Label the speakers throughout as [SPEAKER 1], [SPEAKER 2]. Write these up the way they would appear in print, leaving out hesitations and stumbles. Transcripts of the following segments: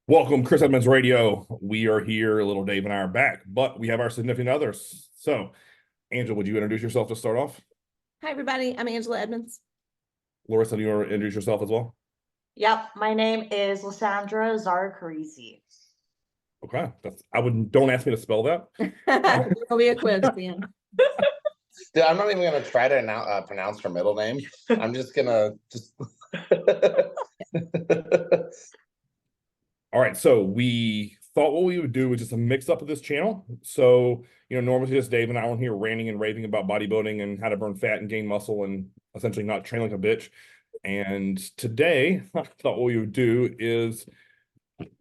[SPEAKER 1] Welcome, Chris Edmonds Radio. We are here, little Dave and I are back, but we have our significant others. So, Angela, would you introduce yourself to start off?
[SPEAKER 2] Hi, everybody. I'm Angela Edmonds.
[SPEAKER 1] Larissa, do you want to introduce yourself as well?
[SPEAKER 3] Yep, my name is Lyssandra Carisi.
[SPEAKER 1] Okay, don't ask me to spell that.
[SPEAKER 2] There'll be a quiz at the end.
[SPEAKER 4] Dude, I'm not even gonna try to pronounce her middle name. I'm just gonna
[SPEAKER 1] All right, so we thought what we would do was just a mix up of this channel. So, normally just Dave and I on here ranting and raving about bodybuilding and how to burn fat and gain muscle and essentially not train like a bitch. And today, I thought what we would do is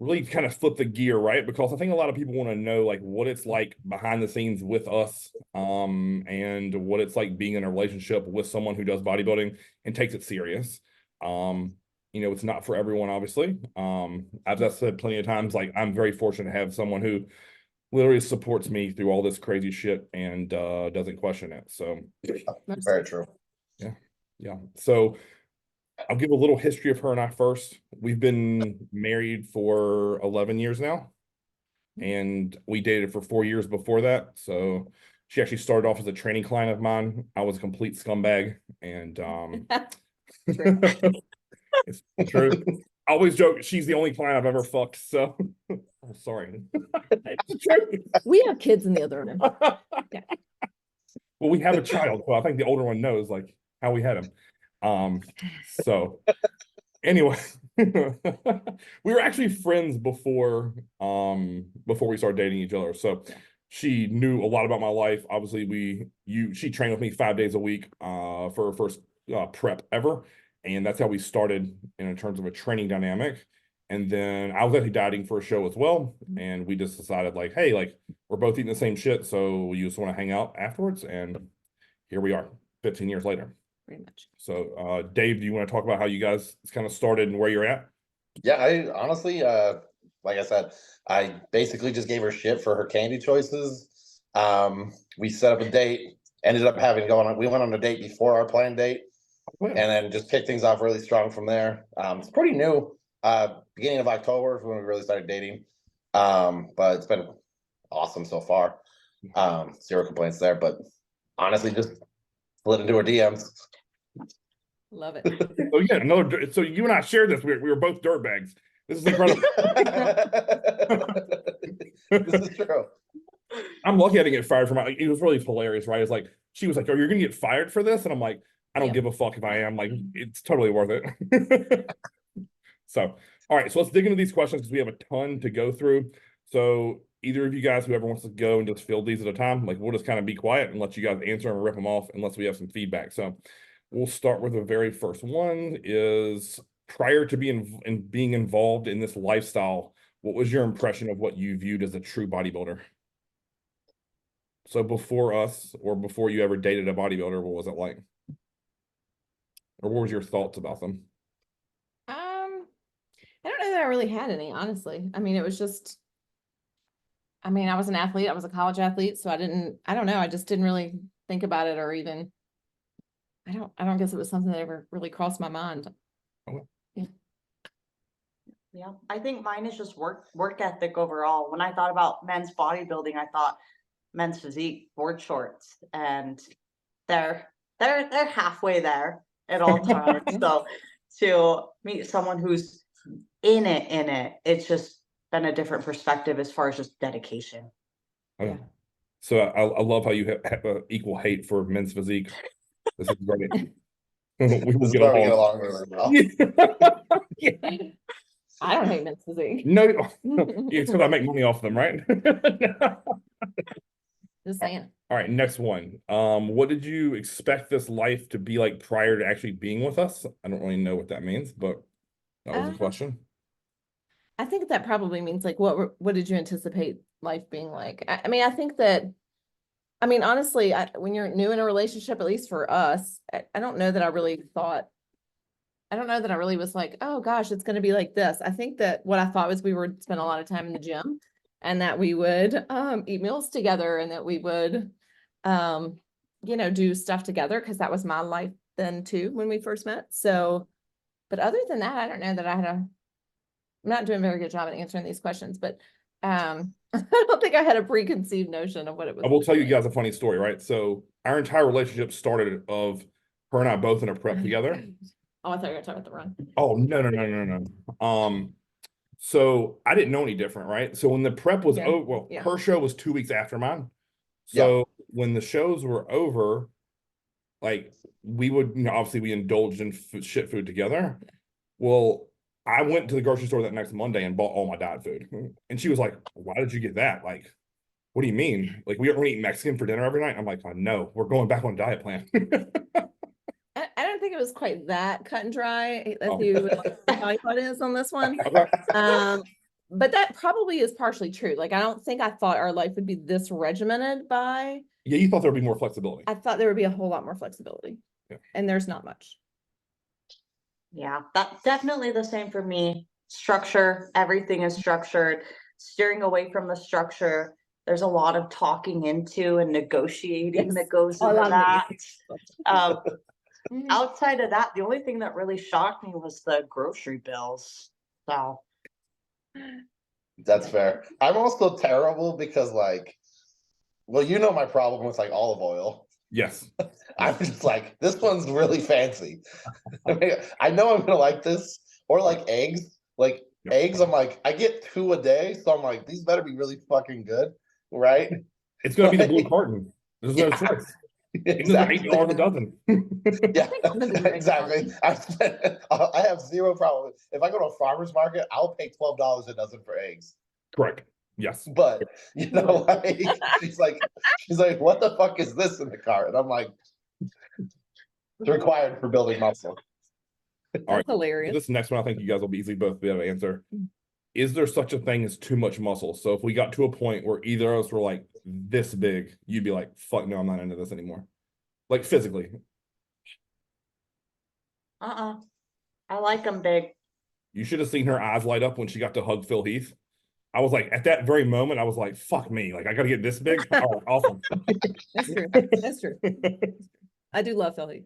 [SPEAKER 1] really kind of flip the gear, right? Because I think a lot of people want to know like what it's like behind the scenes with us, and what it's like being in a relationship with someone who does bodybuilding and takes it serious. It's not for everyone, obviously. As I said plenty of times, like I'm very fortunate to have someone who literally supports me through all this crazy shit and doesn't question it. So
[SPEAKER 4] very true.
[SPEAKER 1] Yeah. So I'll give a little history of her and I first. We've been married for 11 years now, and we dated for 4 years before that. So she actually started off as a training client of mine. I was a complete scumbag, and it's true. I always joke she's the only client I've ever fucked. So, oh, sorry.
[SPEAKER 2] We have kids in the other room.
[SPEAKER 1] Okay. Well, we have a child, so I think the older one knows like how we had him. So anyway, we were actually friends before we started dating each other. So she knew a lot about my life. Obviously, she trained with me 5 days a week for her first prep ever. And that's how we started in terms of a training dynamic. And then I was actually dieting for a show as well. And we just decided like, hey, like we're both eating the same shit. So you just want to hang out afterwards. And here we are 15 years later.
[SPEAKER 2] Pretty much.
[SPEAKER 1] So Dave, do you want to talk about how you guys kind of started and where you're at?
[SPEAKER 4] Yeah, I honestly, like I said, I basically just gave her shit for her candy choices. We set up a date, ended up we went on a date before our planned date. And then just kicked things off really strong from there. It's pretty new. Beginning of October is when we really started dating. But it's been awesome so far. Zero complaints there. But honestly, just slid into her DMs.
[SPEAKER 2] Love it.
[SPEAKER 1] Oh yeah, so you and I shared this. We were both dirtbags. This is incredible.
[SPEAKER 4] This is true.
[SPEAKER 1] I'm lucky I didn't get fired from it was really hilarious, right? It's like she was like, "Oh, you're gonna get fired for this," and I'm like, I don't give a fuck if I am. Like, it's totally worth it. So, all right. So let's dig into these questions because we have a ton to go through. So either of you guys, whoever wants to go and just field these at a time, like we'll just kind of be quiet and let you guys answer and rip them off unless we have some feedback. So we'll start with the very first one is prior to being involved in this lifestyle, what was your impression of what you viewed as a true bodybuilder? So before us or before you ever dated a bodybuilder, what was it like? Or what was your thoughts about them?
[SPEAKER 2] I don't know that I really had any, honestly. I mean, it was just, I was an athlete. I was a college athlete, so I don't know. I just didn't really think about it or even, I don't guess it was something that ever really crossed my mind.
[SPEAKER 1] Okay.
[SPEAKER 3] Yeah, I think mine is just work ethic overall. When I thought about men's bodybuilding, I thought men's physique, board shorts, and they're halfway there at all times. So to meet someone who's in it, it's just been a different perspective as far as just dedication.
[SPEAKER 1] Okay. Yeah. So I love how you have equal hate for men's physique. This is great. We will get along
[SPEAKER 4] really well.
[SPEAKER 2] Yeah. I don't hate men's physique.
[SPEAKER 1] No, it's because I make money off them, right?
[SPEAKER 2] Just saying.
[SPEAKER 1] All right, next one. What did you expect this life to be like prior to actually being with us? I don't really know what that means, but that was the question.
[SPEAKER 2] I think that probably means like what did you anticipate life being like? I think that, honestly, when you're new in a relationship, at least for us, I don't know that I really was like, oh gosh, it's going to be like this. I think that what I thought was we would spend a lot of time in the gym and that we would eat meals together and that we would, do stuff together because that was my life then too when we first met. So, but other than that, I don't know that I had not doing a very good job at answering these questions, but I don't think I had a preconceived notion of what it was.
[SPEAKER 1] I will tell you guys a funny story, right? So our entire relationship started of her and I both in a prep together.
[SPEAKER 2] Oh, I thought you were talking about the run.
[SPEAKER 1] Oh, no. So I didn't know any different, right? So when the prep was over, well,
[SPEAKER 2] Yeah.
[SPEAKER 1] her show was 2 weeks after mine. So when the shows were over, like we would, obviously we indulged in shit food together. Well, I went to the grocery store that next Monday and bought all my diet food. And she was like, why did you get that? Like, what do you mean? Like, we don't eat Mexican for dinner every night? I'm like, oh, no, we're going back on diet plan.
[SPEAKER 2] I don't think it was quite that cut and dry. Let's
[SPEAKER 1] Oh.
[SPEAKER 2] see what the polypod is on this one. But that probably is partially true. Like, I don't think I thought our life would be this regimented by.
[SPEAKER 1] Yeah, you thought there would be more flexibility.
[SPEAKER 2] I thought there would be a whole lot more flexibility.
[SPEAKER 1] Yeah.
[SPEAKER 2] And there's not much.
[SPEAKER 3] Yeah, that's definitely the same for me. Structure, everything is structured. Steering away from the structure, there's a lot of talking into and negotiating that goes into that. Outside of that, the only thing that really shocked me was the grocery bills. So
[SPEAKER 4] That's fair. I'm also terrible because like, well, you know my problem with like olive oil.
[SPEAKER 1] Yes.
[SPEAKER 4] I'm just like, this one's really fancy. I mean, I know I'm gonna like this. Or like eggs. Like eggs, I'm like, I get 2 a day, so I'm like, these better be really fucking good, right?
[SPEAKER 1] It's gonna be the blue carton. There's no choice.
[SPEAKER 4] Exactly.
[SPEAKER 1] $8 a dozen.
[SPEAKER 4] Yeah, exactly. I have zero problem. If I go to a farmer's market, I'll pay $12 a dozen for eggs.
[SPEAKER 1] Correct. Yes.
[SPEAKER 4] But you know, like she's like, what the fuck is this in the cart? And I'm like, it's required for building muscle.
[SPEAKER 1] All right.
[SPEAKER 2] Hilarious.
[SPEAKER 1] This next one, I think you guys will be easy both be able to answer. Is there such a thing as too much muscle? So if we got to a point where either of us were like this big, you'd be like, fuck no, I'm not into this anymore. Like physically.
[SPEAKER 3] I like them big.
[SPEAKER 1] You should have seen her eyes light up when she got to hug Phil Heath. I was like, at that very moment, I was like, fuck me. Like, I got to get this big. All right, awesome.
[SPEAKER 2] That's true. That's true. I do love Philly.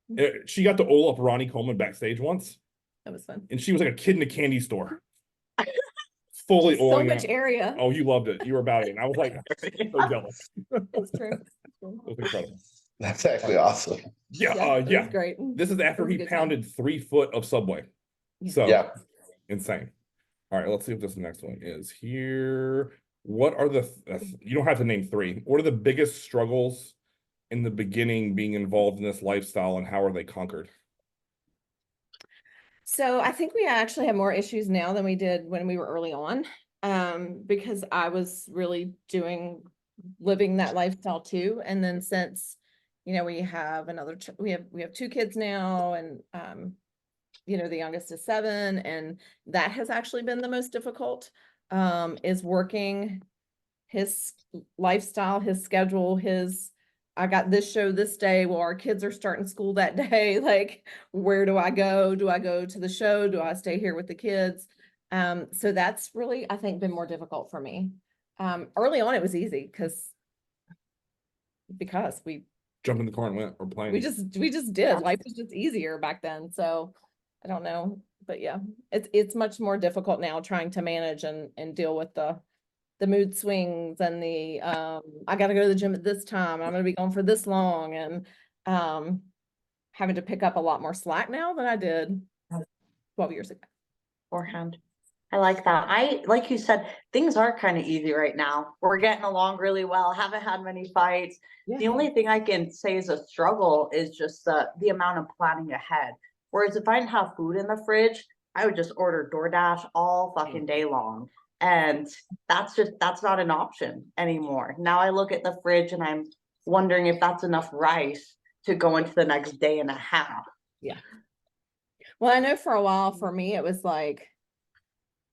[SPEAKER 1] Yeah. She got to oil up Ronnie Coleman backstage once.
[SPEAKER 2] That was fun.
[SPEAKER 1] And she was like a kid in a candy store. Fully
[SPEAKER 2] So
[SPEAKER 1] oiling
[SPEAKER 2] much
[SPEAKER 1] up.
[SPEAKER 2] area.
[SPEAKER 1] Oh, you loved it. You were about it. And I was like, so jealous.
[SPEAKER 2] That's true.
[SPEAKER 1] It was incredible.
[SPEAKER 4] That's actually awesome.
[SPEAKER 1] Yeah,
[SPEAKER 2] That
[SPEAKER 1] yeah.
[SPEAKER 2] was great.
[SPEAKER 1] This is after
[SPEAKER 2] That was a
[SPEAKER 1] he
[SPEAKER 2] good time.
[SPEAKER 1] pounded 3 foot of Subway.
[SPEAKER 2] Yeah.
[SPEAKER 1] So
[SPEAKER 4] Yeah.
[SPEAKER 1] insane. All right, let's see what this next one is here. What are the you don't have to name 3. What are the biggest struggles in the beginning being involved in this lifestyle, and how are they conquered?
[SPEAKER 2] So I think we actually have more issues now than we did when we were early on, because I was really living that lifestyle too. And then since, we have we have 2 kids now, and the youngest is 7, and that has actually been the most difficult, is working his lifestyle, his schedule, I got this show this day. Well, our kids are starting school that day. Like, where do I go? Do I go to the show? Do I stay here with the kids? So that's really, I think, been more difficult for me. Early on, it was easy because we
[SPEAKER 1] Jumped in the car and went, or plane.
[SPEAKER 2] we just did. Life was just easier back then. So I don't know, but yeah, it's much more difficult now trying to manage and deal with the mood swings and I got to go to the gym at this time. I'm going to be gone for this long, and having to pick up a lot more slack now than I did 12 years ago.
[SPEAKER 3] Beforehand. I like that. Like you said, things are kind of easy right now. We're getting along really well. Haven't had many fights.
[SPEAKER 2] Yeah.
[SPEAKER 3] The only thing I can say is a struggle is just the amount of planning ahead. Whereas if I didn't have food in the fridge, I would just order DoorDash all fucking day long. And that's not an option anymore. Now I look at the fridge and I'm wondering if that's enough rice to go into the next day and a half.
[SPEAKER 2] Yeah. Well, I know for a while for me, it was like,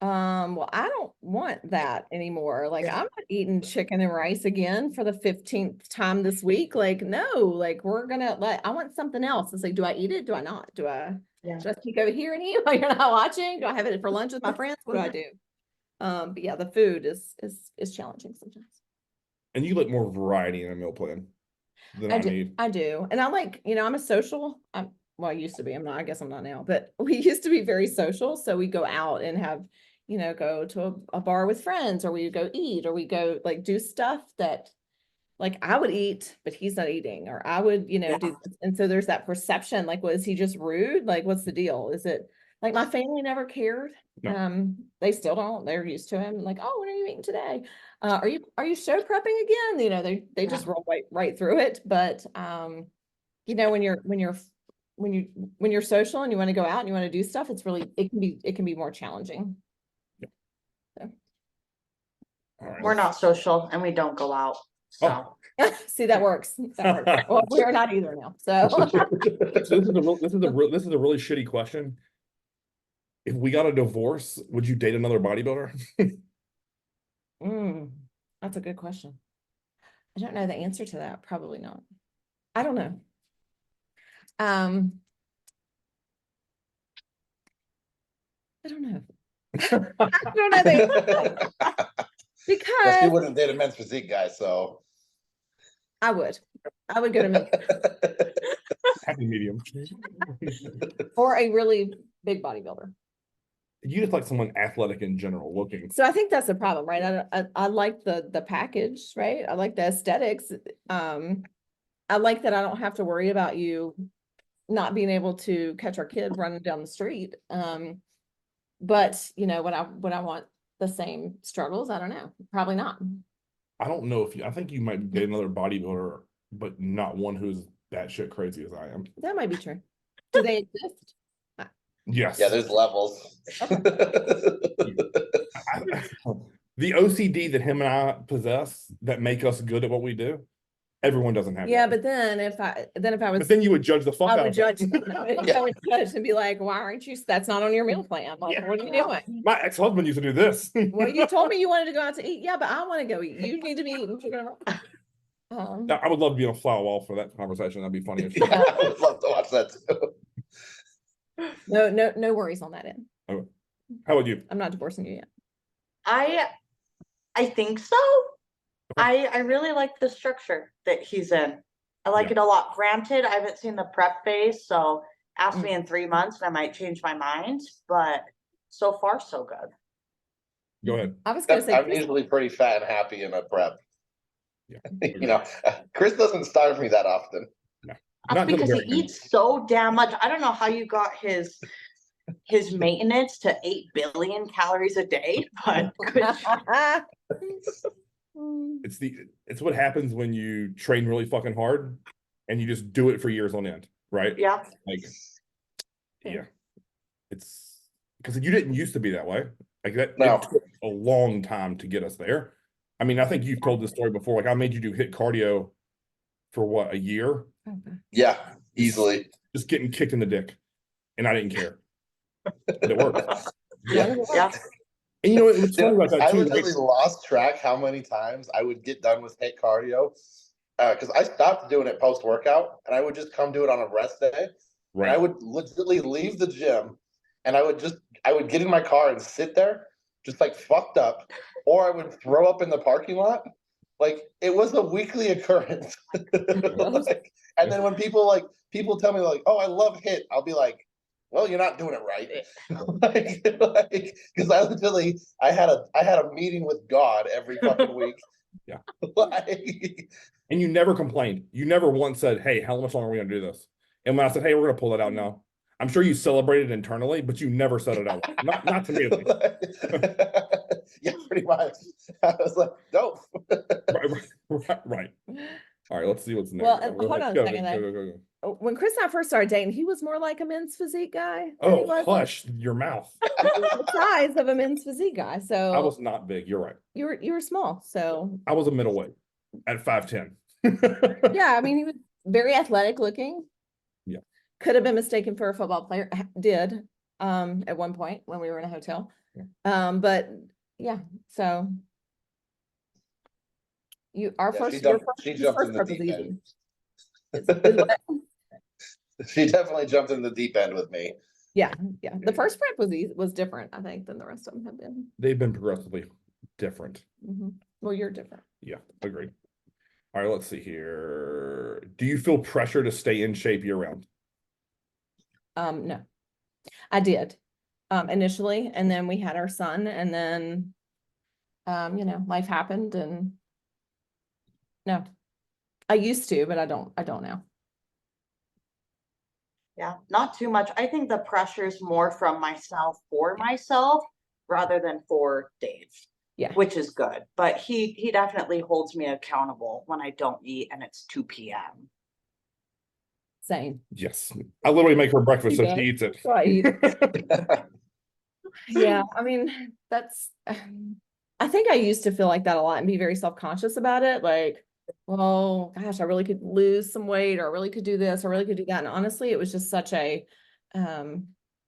[SPEAKER 2] well, I don't want that anymore. Like, I'm not eating chicken and rice again for the 15th time this week. Like, no, like I want something else. It's like, do I eat it? Do I not? Do I sneak over here and eat while you're not watching? Do I have it for lunch with my friends? What do I do? But yeah, the food is challenging sometimes.
[SPEAKER 1] And you like more variety in a meal plan than I need.
[SPEAKER 2] I do. And I like, I'm a social, well, I used to be, I guess I'm not now, but we used to be very social. So we go out and have, go to a bar with friends, or we go eat, or we go like do stuff that like I would eat, but he's not eating, or I would, do. And so there's that perception, like, was he just rude? Like, what's the deal? Is it like my family never cared?
[SPEAKER 1] No.
[SPEAKER 2] They still don't. They're used to him. Like, oh, what are you eating today? Are you show prepping again? They just roll right through it. But when you're social and you want to go out and you want to do stuff, it can be more challenging. So.
[SPEAKER 1] All right,
[SPEAKER 3] We're not social and we don't go out. So
[SPEAKER 2] See, that works. That works. Well, we're not either now. So
[SPEAKER 1] this is a really shitty question. If we got a divorce, would you date another bodybuilder?
[SPEAKER 2] That's a good question. I don't know the answer to that. Probably not. I don't know. I don't know. I don't know the answer. Because
[SPEAKER 4] she wouldn't date a men's physique guy, so
[SPEAKER 2] I would go to men's
[SPEAKER 1] Happy medium.
[SPEAKER 2] or a really big bodybuilder.
[SPEAKER 1] You just like someone athletic in general looking.
[SPEAKER 2] So I think that's the problem, right? I like the package, right? I like the aesthetics. I like that I don't have to worry about you not being able to catch our kid running down the street. But would I want the same struggles? I don't know. Probably not.
[SPEAKER 1] I don't know I think you might date another bodybuilder, but not one who's that shit crazy as I am.
[SPEAKER 2] That might be true. Do they exist?
[SPEAKER 1] Yes.
[SPEAKER 4] yeah, there's levels.
[SPEAKER 1] The OCD that him and I possess that make us good at what we do, everyone doesn't have.
[SPEAKER 2] Yeah,
[SPEAKER 1] that.
[SPEAKER 2] but then if I was,
[SPEAKER 1] but then you would judge the fuck
[SPEAKER 2] I
[SPEAKER 1] out
[SPEAKER 2] would
[SPEAKER 1] of
[SPEAKER 2] judge.
[SPEAKER 1] it.
[SPEAKER 2] I would judge and be like, "Why aren't you? That's not on your meal plan. Like,
[SPEAKER 1] Yeah.
[SPEAKER 2] what are you doing?"
[SPEAKER 1] My ex-husband used to do this.
[SPEAKER 2] Well, you told me you wanted to go out to eat. Yeah, but I want to go eat. You need to be eating.
[SPEAKER 1] I would love to be on a flower wall for that conversation. That'd be funny. As shit.
[SPEAKER 4] Yeah, I would love to watch that too.
[SPEAKER 2] No worries on that end.
[SPEAKER 1] Okay. How about you?
[SPEAKER 2] I'm not divorcing you yet.
[SPEAKER 3] I think so. I really like the structure that he's in. I like it a lot. Granted, I haven't seen the prep phase, so ask me in 3 months and I might change my mind, but so far so good.
[SPEAKER 1] Go ahead.
[SPEAKER 2] I was gonna say
[SPEAKER 4] I'm usually pretty fat and happy in a prep.
[SPEAKER 1] Yeah.
[SPEAKER 4] Chris doesn't starve me that often.
[SPEAKER 1] No.
[SPEAKER 3] That's because he eats so damn much. I don't know how you got his maintenance to 8 billion calories a day, but
[SPEAKER 1] it's what happens when you train really fucking hard and you just do it for years on end, right?
[SPEAKER 3] yeah.
[SPEAKER 1] Like, yeah. It's because you didn't used to be that way. Like that
[SPEAKER 4] No.
[SPEAKER 1] it took a long time to get us there. I mean, I think you've told this story before. Like I made you do HIIT cardio for what, a year?
[SPEAKER 4] Yeah, easily.
[SPEAKER 1] Just getting kicked in the dick. And I didn't care. But it worked.
[SPEAKER 3] Yeah.
[SPEAKER 1] And what's funny about that
[SPEAKER 4] I
[SPEAKER 1] too?
[SPEAKER 4] literally lost track how many times I would get done with HIIT cardio. Because I stopped doing it post-workout and I would just come do it on a rest day.
[SPEAKER 1] Right.
[SPEAKER 4] And I would literally leave the gym and I would get in my car and sit there just like fucked up, or I would throw up in the parking lot. Like it was a weekly occurrence. And then when people tell me like, "Oh, I love HIIT," I'll be like, "Well, you're not doing it right." Because I had a meeting with God every fucking week.
[SPEAKER 1] Yeah.
[SPEAKER 4] And
[SPEAKER 1] you never complained. You never once said, "Hey, how much longer are we gonna do this?" And when I said, "Hey, we're gonna pull that out now," I'm sure you celebrated internally, but you never said it out. Not to me, at least.
[SPEAKER 4] Yeah, pretty much. I was like, dope.
[SPEAKER 1] Right. All right, let's see what's next.
[SPEAKER 2] Well, hold on a second.
[SPEAKER 1] Go.
[SPEAKER 2] When Chris and I first started dating, he was more like a men's physique guy.
[SPEAKER 1] Oh, hush your mouth.
[SPEAKER 2] The size of a men's physique guy. So
[SPEAKER 1] I was not big. You're right.
[SPEAKER 2] You were small. So
[SPEAKER 1] I was a middleweight at 5'10".
[SPEAKER 2] Yeah, I mean, he was very athletic looking.
[SPEAKER 1] Yeah.
[SPEAKER 2] Could have been mistaken for a football player. Did at one point when we were in a hotel.
[SPEAKER 1] Yeah.
[SPEAKER 2] But yeah, so
[SPEAKER 4] She jumped in the deep end. She definitely jumped in the deep end with me.
[SPEAKER 2] Yeah. The first prep was different, I think, than the rest of them have been.
[SPEAKER 1] They've been progressively different.
[SPEAKER 2] Mm-hmm. Well, you're different.
[SPEAKER 1] Yeah, agreed. All right, let's see here. Do you feel pressure to stay in shape year round?
[SPEAKER 2] No, I did, initially, and then we had our son, and then, you know, life happened, and no, I used to, but I don't now.
[SPEAKER 3] Yeah, not too much. I think the pressure's more from myself for myself rather than for Dave.
[SPEAKER 2] Yeah.
[SPEAKER 3] Which is good, but he definitely holds me accountable when I don't eat and it's 2 p.m.
[SPEAKER 2] Same.
[SPEAKER 1] Yes. I literally make her breakfast so
[SPEAKER 2] Yeah.
[SPEAKER 1] she eats it.
[SPEAKER 2] Right. Yeah, I mean, that's, I think I used to feel like that a lot and be very self-conscious about it. Like, well, gosh, I really could lose some weight, or I really could do this, or I really could do that. And honestly, it was just such a,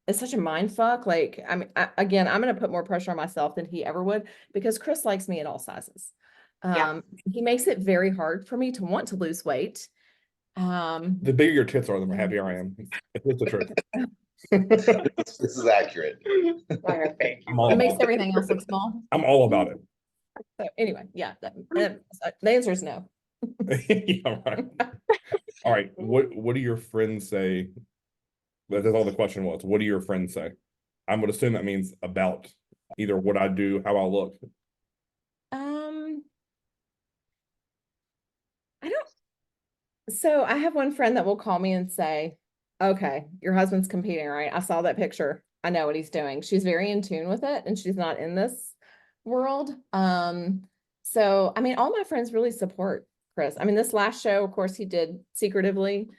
[SPEAKER 2] it's such a mind fuck. Like, I mean, again, I'm going to put more pressure on myself than he ever would, because Chris likes me in all sizes.
[SPEAKER 3] Yeah.
[SPEAKER 2] He makes it very hard for me to want to lose weight.
[SPEAKER 1] The bigger your tits are, the more happier I am. It's the truth.
[SPEAKER 4] This is accurate.
[SPEAKER 1] I'm all
[SPEAKER 2] It makes
[SPEAKER 1] about it.
[SPEAKER 2] everything else look small.
[SPEAKER 1] I'm all about it.
[SPEAKER 2] So anyway, yeah, the answer is no.
[SPEAKER 1] Yeah, right. All right. What do your friends say? That's all the question was. What do your friends say? I would assume that means about either what I do, how I look.
[SPEAKER 2] I don't. So I have one friend that will call me and say, okay, your husband's competing, right? I saw that picture. I know what he's doing. She's very in tune with it, and she's not in this world. So I mean, all my friends really support Chris. I mean, this last show, of course, he did secretively.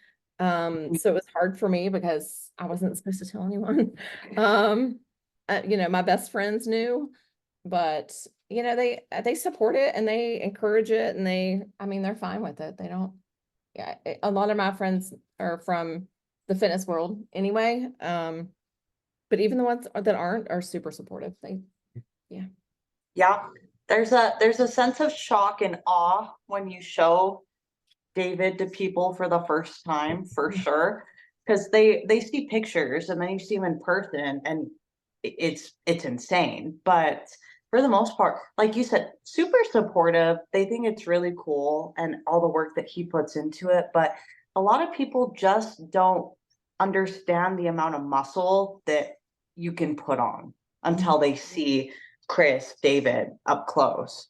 [SPEAKER 2] So it was hard for me because I wasn't supposed to tell anyone. You know, my best friends knew, but you know, they support it and they encourage it, and I mean, they're fine with it. They don't. Yeah, a lot of my friends are from the fitness world anyway. But even the ones that aren't are super supportive.
[SPEAKER 3] Yeah. There's a sense of shock and awe when you show David to people for the first time, for sure. Because they see pictures and then you see him in person and it's insane. But for the most part, like you said, super supportive. They think it's really cool and all the work that he puts into it. But a lot of people just don't understand the amount of muscle that you can put on until they see Chris, David up close.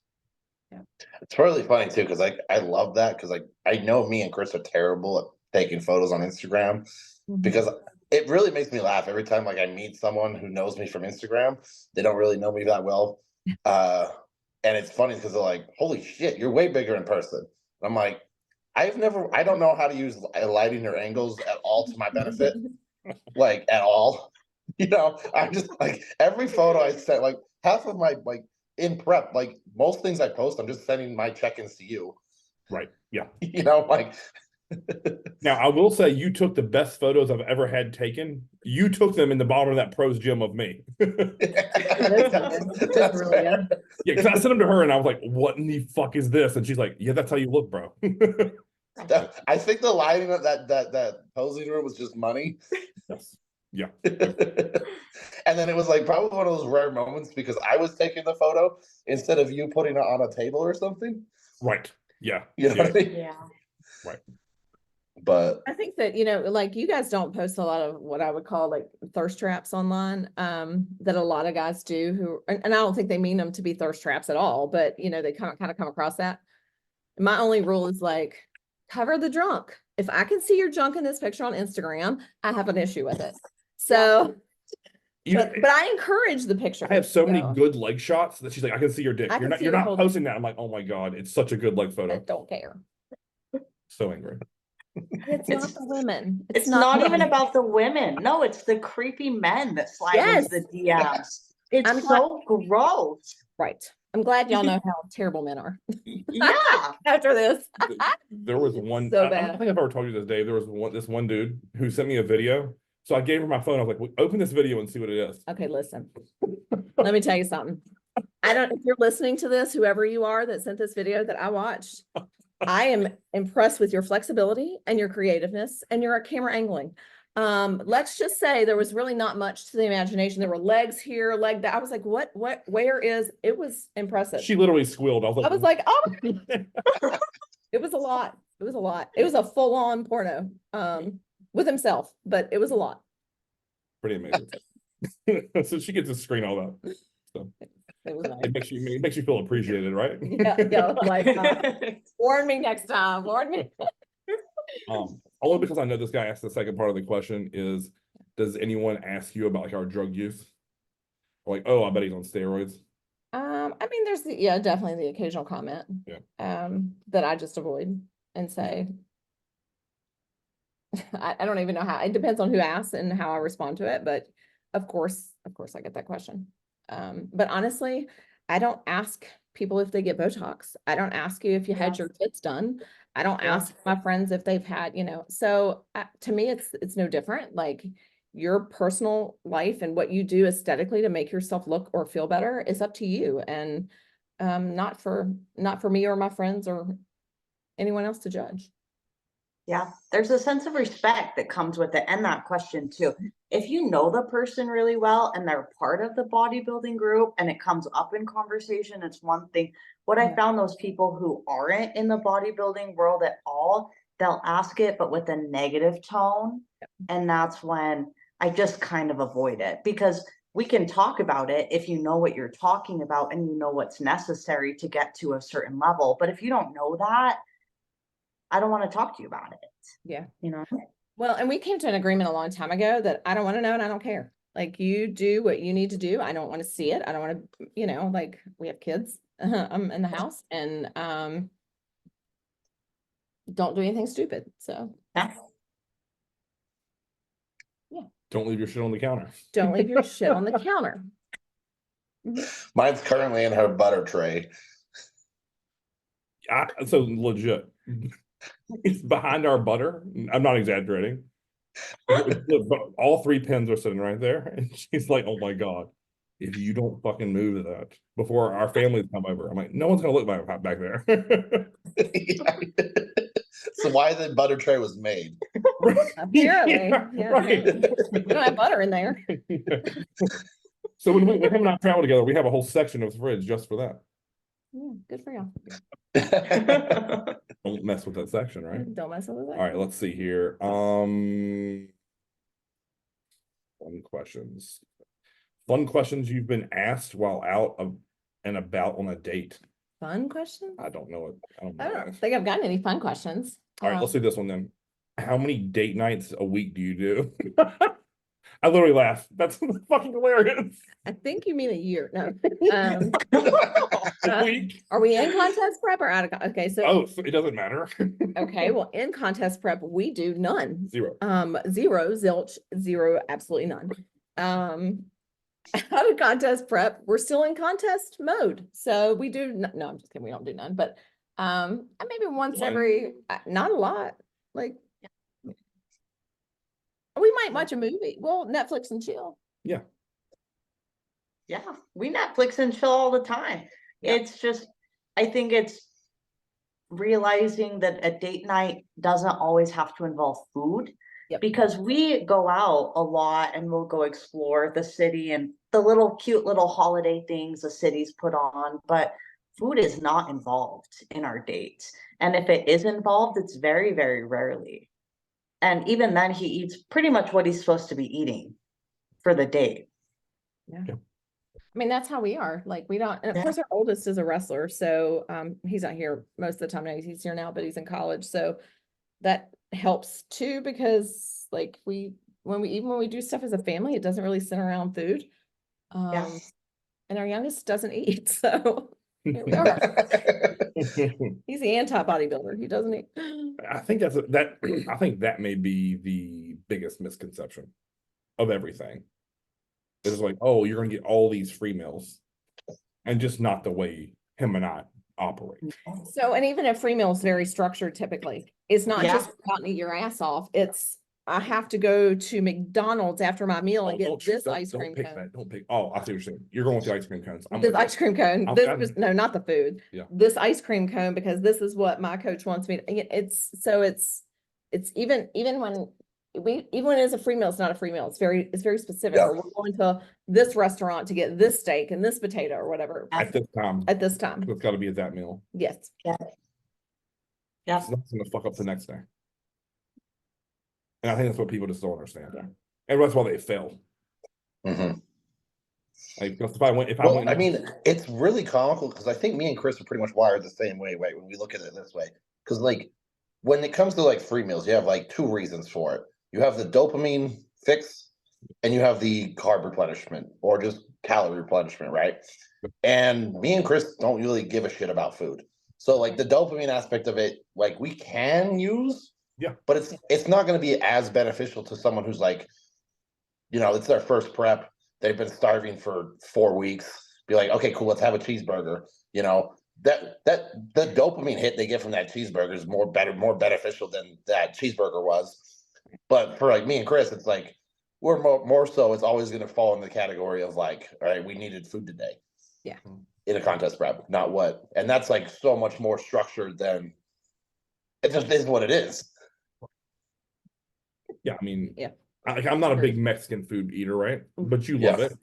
[SPEAKER 4] It's really funny too, because I love that, because I know me and Chris are terrible at taking photos on Instagram, because it really makes me laugh every time I meet someone who knows me from Instagram. They don't really know me that well. And it's funny because they're like, holy shit, you're way bigger in person. And I'm like, I don't know how to use lighting or angles at all to my benefit, like at all. You know, I'm just like, every photo I sent, like half of my, in prep, like most things I post, I'm just sending my check-ins to you.
[SPEAKER 1] Right. Yeah.
[SPEAKER 4] You know, like.
[SPEAKER 1] Now, I will say you took the best photos I've ever had taken. You took them in the bottom of that pros gym of me.
[SPEAKER 2] That's really good.
[SPEAKER 1] Yeah, because I sent them to her and I was like, what in the fuck is this? And she's like, yeah, that's how you look, bro.
[SPEAKER 4] I think the lighting of that posing room was just money.
[SPEAKER 1] Yes. Yeah.
[SPEAKER 4] And then it was like probably one of those rare moments because I was taking the photo instead of you putting it on a table or something.
[SPEAKER 1] Right. Yeah.
[SPEAKER 4] You know what I mean?
[SPEAKER 3] Yeah.
[SPEAKER 1] Right.
[SPEAKER 4] But
[SPEAKER 2] I think that, you know, like you guys don't post a lot of what I would call like thirst traps online, that a lot of guys do who, and I don't think they mean them to be thirst traps at all, but you know, they kind of come across that. My only rule is like, cover the junk. If I can see your junk in this picture on Instagram, I have an issue with it. So, but I encourage the picture.
[SPEAKER 1] I have so many good leg shots that she's like, I can see your dick. You're not posting that. I'm like, oh my God, it's such a good leg photo.
[SPEAKER 2] I don't care.
[SPEAKER 1] So angry.
[SPEAKER 2] It's not the women.
[SPEAKER 3] It's not even about the women. No, it's the creepy men that slide into the DMs. It's so gross.
[SPEAKER 2] Right. I'm glad y'all know how terrible men are.
[SPEAKER 3] Yeah.
[SPEAKER 2] After this.
[SPEAKER 1] There was one,
[SPEAKER 2] So
[SPEAKER 1] I
[SPEAKER 2] bad.
[SPEAKER 1] don't think I've ever told you this, Dave. There was this one dude who sent me a video. So I gave her my phone. I was like, well, open this video and see what it is.
[SPEAKER 2] Okay, listen. Let me tell you something. If you're listening to this, whoever you are that sent this video that I watched, I am impressed with your flexibility and your creativeness and your camera angling. Let's just say there was really not much to the imagination. There were legs here, leg that. I was like, where is, it was impressive.
[SPEAKER 1] She literally squealed. I was like,
[SPEAKER 2] oh, it was a lot. It was a lot. It was a full on porno, with himself, but it was a lot.
[SPEAKER 1] pretty amazing. So she gets to screen all that. So
[SPEAKER 2] It was nice.
[SPEAKER 1] it makes you feel appreciated, right?
[SPEAKER 2] Yeah, like warn me next time. Warn me.
[SPEAKER 1] Only because I know this guy asked the second part of the question is, does anyone ask you about like our drug use? Or like, oh, I bet he's on steroids.
[SPEAKER 2] I mean, there's definitely the occasional comment.
[SPEAKER 1] Yeah.
[SPEAKER 2] That I just avoid and say, I don't even know how. It depends on who asks and how I respond to it, but of course I get that question. But honestly, I don't ask people if they get Botox. I don't ask you if you had your tits done. I don't ask my friends if they've had, so to me, it's no different. Like your personal life and what you do aesthetically to make yourself look or feel better is up to you, and not for me or my friends or anyone else to judge.
[SPEAKER 3] Yeah, there's a sense of respect that comes with it, and that question too. If you know the person really well and they're part of the bodybuilding group and it comes up in conversation, it's one thing. What I found, those people who aren't in the bodybuilding world at all, they'll ask it, but with a negative tone. And that's when I just kind of avoid it, because we can talk about it if you know what you're talking about and you know what's necessary to get to a certain level. But if you don't know that, I don't want to talk to you about it.
[SPEAKER 2] Yeah.
[SPEAKER 3] Well,
[SPEAKER 2] and we came to an agreement a long time ago that I don't want to know and I don't care. Like you do what you need to do. I don't want to see it. I don't want to, like we have kids in the house, and don't do anything stupid. So
[SPEAKER 3] yeah.
[SPEAKER 1] Don't leave your shit on the counter.
[SPEAKER 2] Don't leave your shit on the counter.
[SPEAKER 4] Mine's currently in her butter tray.
[SPEAKER 1] So legit. It's behind our butter. I'm not exaggerating. All 3 pins are sitting right there. And she's like, oh my God, if you don't fucking move that before our families come over. I'm like, no one's gonna look back there.
[SPEAKER 4] So why the butter tray was made?
[SPEAKER 2] Apparently. Yeah,
[SPEAKER 1] right.
[SPEAKER 2] we don't have butter in there.
[SPEAKER 1] So when him and I travel together, we have a whole section of the fridge just for that.
[SPEAKER 2] Yeah, good for you.
[SPEAKER 1] Don't mess with that section, right?
[SPEAKER 2] Don't mess with it.
[SPEAKER 1] All right, let's see here. Fun questions you've been asked while out and about on a date.
[SPEAKER 2] Fun questions?
[SPEAKER 1] I don't know it.
[SPEAKER 2] I don't think I've gotten any fun questions.
[SPEAKER 1] All right, let's do this one then. How many date nights a week do you do? I literally laugh. That's fucking hilarious.
[SPEAKER 2] I think you mean a year. No.
[SPEAKER 1] A week?
[SPEAKER 2] Are we in contest prep or out of? Okay, so
[SPEAKER 1] so it doesn't matter.
[SPEAKER 2] okay, well, in contest prep, we do none.
[SPEAKER 1] 0.
[SPEAKER 2] Zero, zilch, 0, absolutely none. Out of contest prep, we're still in contest mode. So we do no, I'm just kidding. We don't do none, but maybe once every, not a lot. Like we might watch a movie. Well, Netflix and chill.
[SPEAKER 1] Yeah.
[SPEAKER 3] Yeah, we Netflix and chill all the time.
[SPEAKER 2] Yeah.
[SPEAKER 3] It's just, I think it's realizing that a date night doesn't always have to involve food.
[SPEAKER 2] Yep.
[SPEAKER 3] Because we go out a lot and we'll go explore the city and the little cute little holiday things the city's put on, but food is not involved in our dates. And if it is involved, it's very, very rarely. And even then he eats pretty much what he's supposed to be eating for the date.
[SPEAKER 2] Yeah. I mean, that's how we are. Like we don't, and of course our oldest is a wrestler. So he's not here most of the time now. He's here now, but he's in college. So that helps too, because like when we do stuff as a family, it doesn't really center around food. And our youngest doesn't eat. So here we are. He's the anti-bodybuilder. He doesn't eat.
[SPEAKER 1] I think I think that may be the biggest misconception of everything. It's like, oh, you're gonna get all these free meals, and just not the way him and I operate.
[SPEAKER 2] So, and even a free meal is very structured typically. It's not just out and eat your ass off. It's I have to go to McDonald's after my meal and get this ice cream cone.
[SPEAKER 1] Don't pick. Oh, I see what you're saying. You're going with the ice cream cones.
[SPEAKER 2] This ice cream cone. No, not the food.
[SPEAKER 1] Yeah.
[SPEAKER 2] This ice cream cone, because this is what my coach wants me to. It's even when it's a free meal, it's not a free meal. It's very specific.
[SPEAKER 4] Yeah.
[SPEAKER 2] Or we're going to this restaurant to get this steak and this potato or whatever.
[SPEAKER 1] At this time. It's got to be at that meal.
[SPEAKER 2] Yes.
[SPEAKER 3] Yeah.
[SPEAKER 1] It's not going to fuck up the next day. And I think that's what people just don't understand.
[SPEAKER 2] Yeah.
[SPEAKER 1] And that's why they fail.
[SPEAKER 4] Mhm.
[SPEAKER 1] Like, if I went,
[SPEAKER 4] Well, I mean, it's really comical because I think me and Chris are pretty much wired the same way, right? When we look at it this way, because like when it comes to like free meals, you have like two reasons for it. You have the dopamine fix, and you have the carb replenishment or just calorie replenishment, right? And me and Chris don't really give a shit about food. So like the dopamine aspect of it, like we can use,
[SPEAKER 1] yeah,
[SPEAKER 4] but it's not going to be as beneficial to someone who's like, it's their first prep. They've been starving for 4 weeks. Be like, okay, cool, let's have a cheeseburger. You know, that the dopamine hit they get from that cheeseburger is more beneficial than that cheeseburger was. But for like me and Chris, it's like we're more so it's always gonna fall in the category of like, all right, we needed food today.
[SPEAKER 2] Yeah.
[SPEAKER 4] In a contest prep, not what. And that's like so much more structured than it just is what it is.
[SPEAKER 1] yeah. I mean,
[SPEAKER 2] Yeah.
[SPEAKER 1] I'm not a big Mexican food eater, right? But you love it.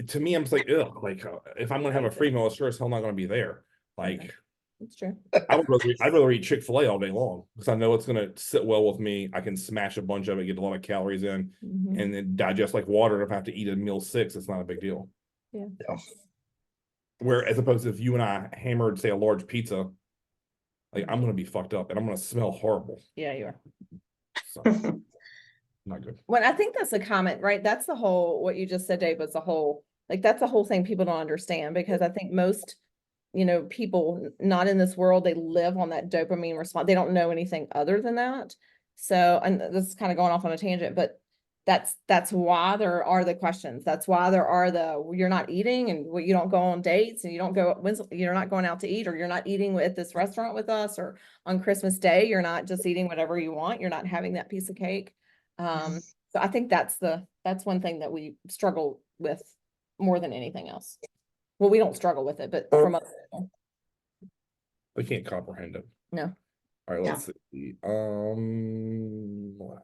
[SPEAKER 1] To me, I'm just like, ugh. Like, if I'm gonna have a free meal, sure as hell not gonna be there. Like,
[SPEAKER 2] It's true.
[SPEAKER 1] I'd rather eat Chick-fil-A all day long because I know it's gonna sit well with me. I can smash a bunch of it, get a lot of calories in, and then digest like water. If I have to eat a meal 6, it's not a big deal.
[SPEAKER 2] Yeah.
[SPEAKER 1] Where as opposed to if you and I hammered, say, a large pizza, like I'm gonna be fucked up and I'm gonna smell horrible.
[SPEAKER 2] Yeah, you are.
[SPEAKER 1] So not good.
[SPEAKER 2] Well, I think that's a comment, right? That's the whole, what you just said, Dave, was the whole, like, that's the whole thing people don't understand, because I think most, people not in this world, they live on that dopamine response. They don't know anything other than that. So, and this is kind of going off on a tangent, but that's why there are the questions. That's why there are you're not eating and you don't go on dates and you don't go, you're not going out to eat, or you're not eating at this restaurant with us, or on Christmas Day, you're not just eating whatever you want. You're not having that piece of cake. So I think that's one thing that we struggle with more than anything else. Well, we don't struggle with it, but from other people.
[SPEAKER 1] They can't comprehend it.
[SPEAKER 2] No.
[SPEAKER 1] All right, let's see. No,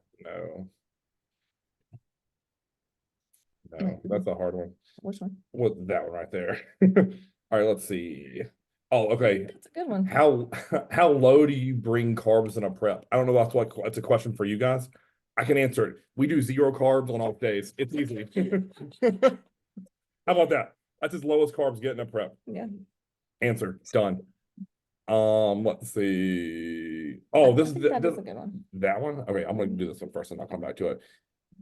[SPEAKER 1] that's a hard one.
[SPEAKER 2] Which one?
[SPEAKER 1] What, that one right there. All right, let's see. Oh, okay.
[SPEAKER 2] That's a good one.
[SPEAKER 1] How low do you bring carbs in a prep? I don't know. That's a question for you guys. I can answer it. We do 0 carbs on off days. It's easy. How about that? That's as low as carbs get in a prep.
[SPEAKER 2] Yeah.
[SPEAKER 1] Answer done. Let's see. Oh,
[SPEAKER 2] That's a good one.
[SPEAKER 1] That one? Okay, I'm gonna do this one first and I'll come back to it.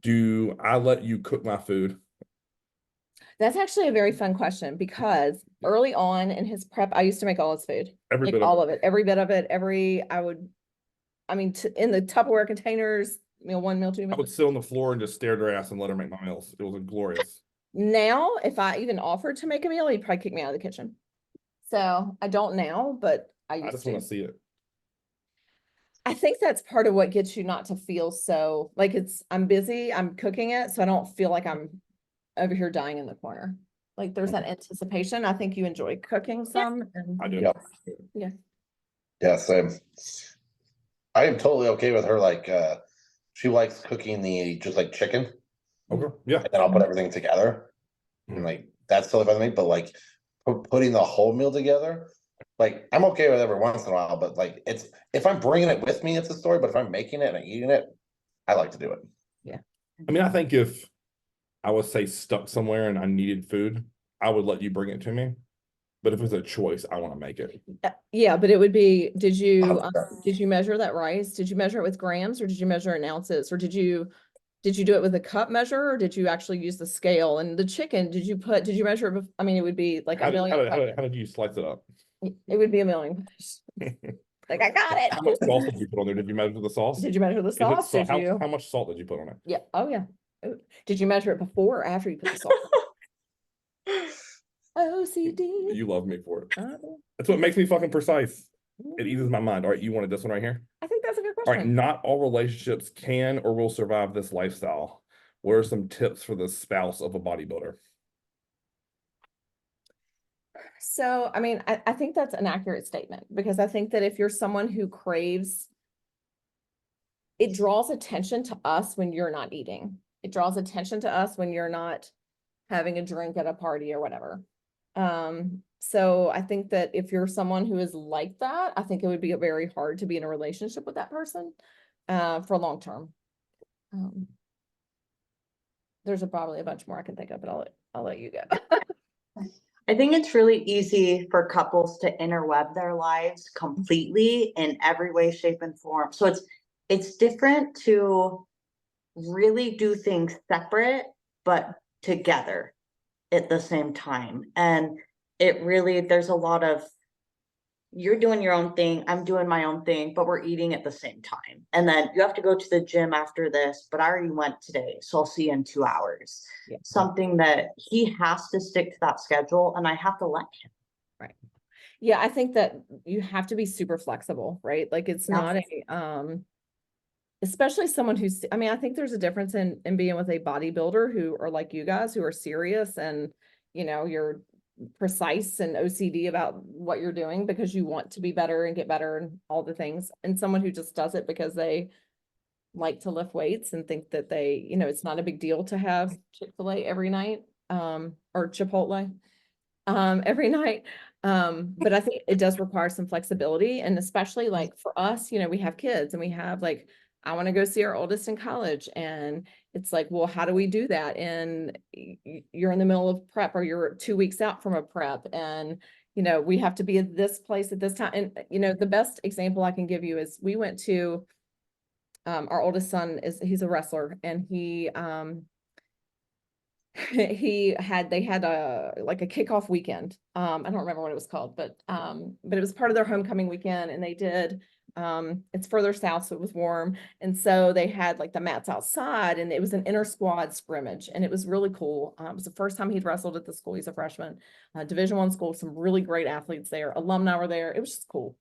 [SPEAKER 1] Do I let you cook my food?
[SPEAKER 2] That's actually a very fun question, because early on in his prep, I used to make all his food.
[SPEAKER 1] Every bit
[SPEAKER 2] all of it, every bit of it, in the Tupperware containers, meal 1, meal 2.
[SPEAKER 1] I would sit on the floor and just stare at her ass and let her make my meals. It was glorious.
[SPEAKER 2] Now, if I even offered to make a meal, he'd probably kick me out of the kitchen. So I don't now, but I
[SPEAKER 1] just
[SPEAKER 2] used
[SPEAKER 1] want
[SPEAKER 2] to.
[SPEAKER 1] to see it.
[SPEAKER 2] I think that's part of what gets you not to feel so like I'm busy, I'm cooking it, so I don't feel like I'm over here dying in the corner. Like there's that anticipation. I think you enjoy cooking some. And
[SPEAKER 1] I do.
[SPEAKER 4] Yep.
[SPEAKER 2] Yeah.
[SPEAKER 4] Yeah, same. I am totally okay with her. Like, she likes cooking just like chicken.
[SPEAKER 1] Okay. Yeah.
[SPEAKER 4] And then I'll put everything together. And like, that's totally fine with me. But like, putting the whole meal together, like, I'm okay with it every once in a while. But like, if I'm bringing it with me, it's a story. But if I'm making it and eating it, I like to do it.
[SPEAKER 2] Yeah.
[SPEAKER 1] I mean, I think if I was, say, stuck somewhere and I needed food, I would let you bring it to me. But if it's a choice, I want to make it.
[SPEAKER 2] Yeah, but it would be, did you
[SPEAKER 4] 100%.
[SPEAKER 2] measure that rice? Did you measure it with grams, or did you measure it in ounces? Or did you do it with a cup measure, or did you actually use the scale? And the chicken, did you measure it? I mean, it would be like
[SPEAKER 1] How
[SPEAKER 2] a million.
[SPEAKER 1] how did you slice it up?
[SPEAKER 2] It would be a million. Like, I got it.
[SPEAKER 1] How much sauce did you put on there? Did you measure the sauce?
[SPEAKER 2] Did you measure the sauce?
[SPEAKER 1] How much salt did you put on it?
[SPEAKER 2] Yeah. Oh, yeah. Did you measure it before or after you put the salt on? OCD.
[SPEAKER 1] You love me for it. That's what makes me fucking precise. It eases my mind. All right, you wanted this one right here?
[SPEAKER 2] I think that's a good
[SPEAKER 1] All right,
[SPEAKER 2] question.
[SPEAKER 1] not all relationships can or will survive this lifestyle. What are some tips for the spouse of a bodybuilder?
[SPEAKER 2] So, I mean, I think that's an accurate statement, because I think that if you're someone who craves, it draws attention to us when you're not eating. It draws attention to us when you're not having a drink at a party or whatever. So I think that if you're someone who is like that, I think it would be very hard to be in a relationship with that person for long term. there's probably a bunch more I can think of, but I'll let you go.
[SPEAKER 3] I think it's really easy for couples to interweb their lives completely in every way, shape, and form. So it's different to really do things separate, but together at the same time. And it really, there's a lot of, you're doing your own thing, I'm doing my own thing, but we're eating at the same time. And then you have to go to the gym after this, but I already went today, so I'll see you in 2 hours.
[SPEAKER 2] Yeah.
[SPEAKER 3] Something that he has to stick to that schedule, and I have to let him.
[SPEAKER 2] Right. Yeah, I think that you have to be super flexible, right? Like it's
[SPEAKER 3] Yeah.
[SPEAKER 2] not a especially someone who's, I mean, I think there's a difference in being with a bodybuilder who are like you guys who are serious and, you know, you're precise and OCD about what you're doing because you want to be better and get better and all the things. And someone who just does it because they like to lift weights and think that they, you know, it's not a big deal to have Chick-fil-A every night, or Chipotle, every night. But I think it does require some flexibility, and especially like for us, you know, we have kids and we have like, I want to go see our oldest in college, and it's like, well, how do we do that? And you're in the middle of prep, or you're 2 weeks out from a prep, and you know, we have to be at this place at this time. And you know, the best example I can give you is we went to our oldest son he's a wrestler, and he they had a like a kickoff weekend. I don't remember what it was called, but it was part of their homecoming weekend, and they did it's further south, so it was warm, and so they had like the mats outside, and it was an inter squad scrimmage, and it was really cool. It was the first time he'd wrestled at the school. He's a freshman, Division I school, some really great athletes there, alumni were there. It was just cool.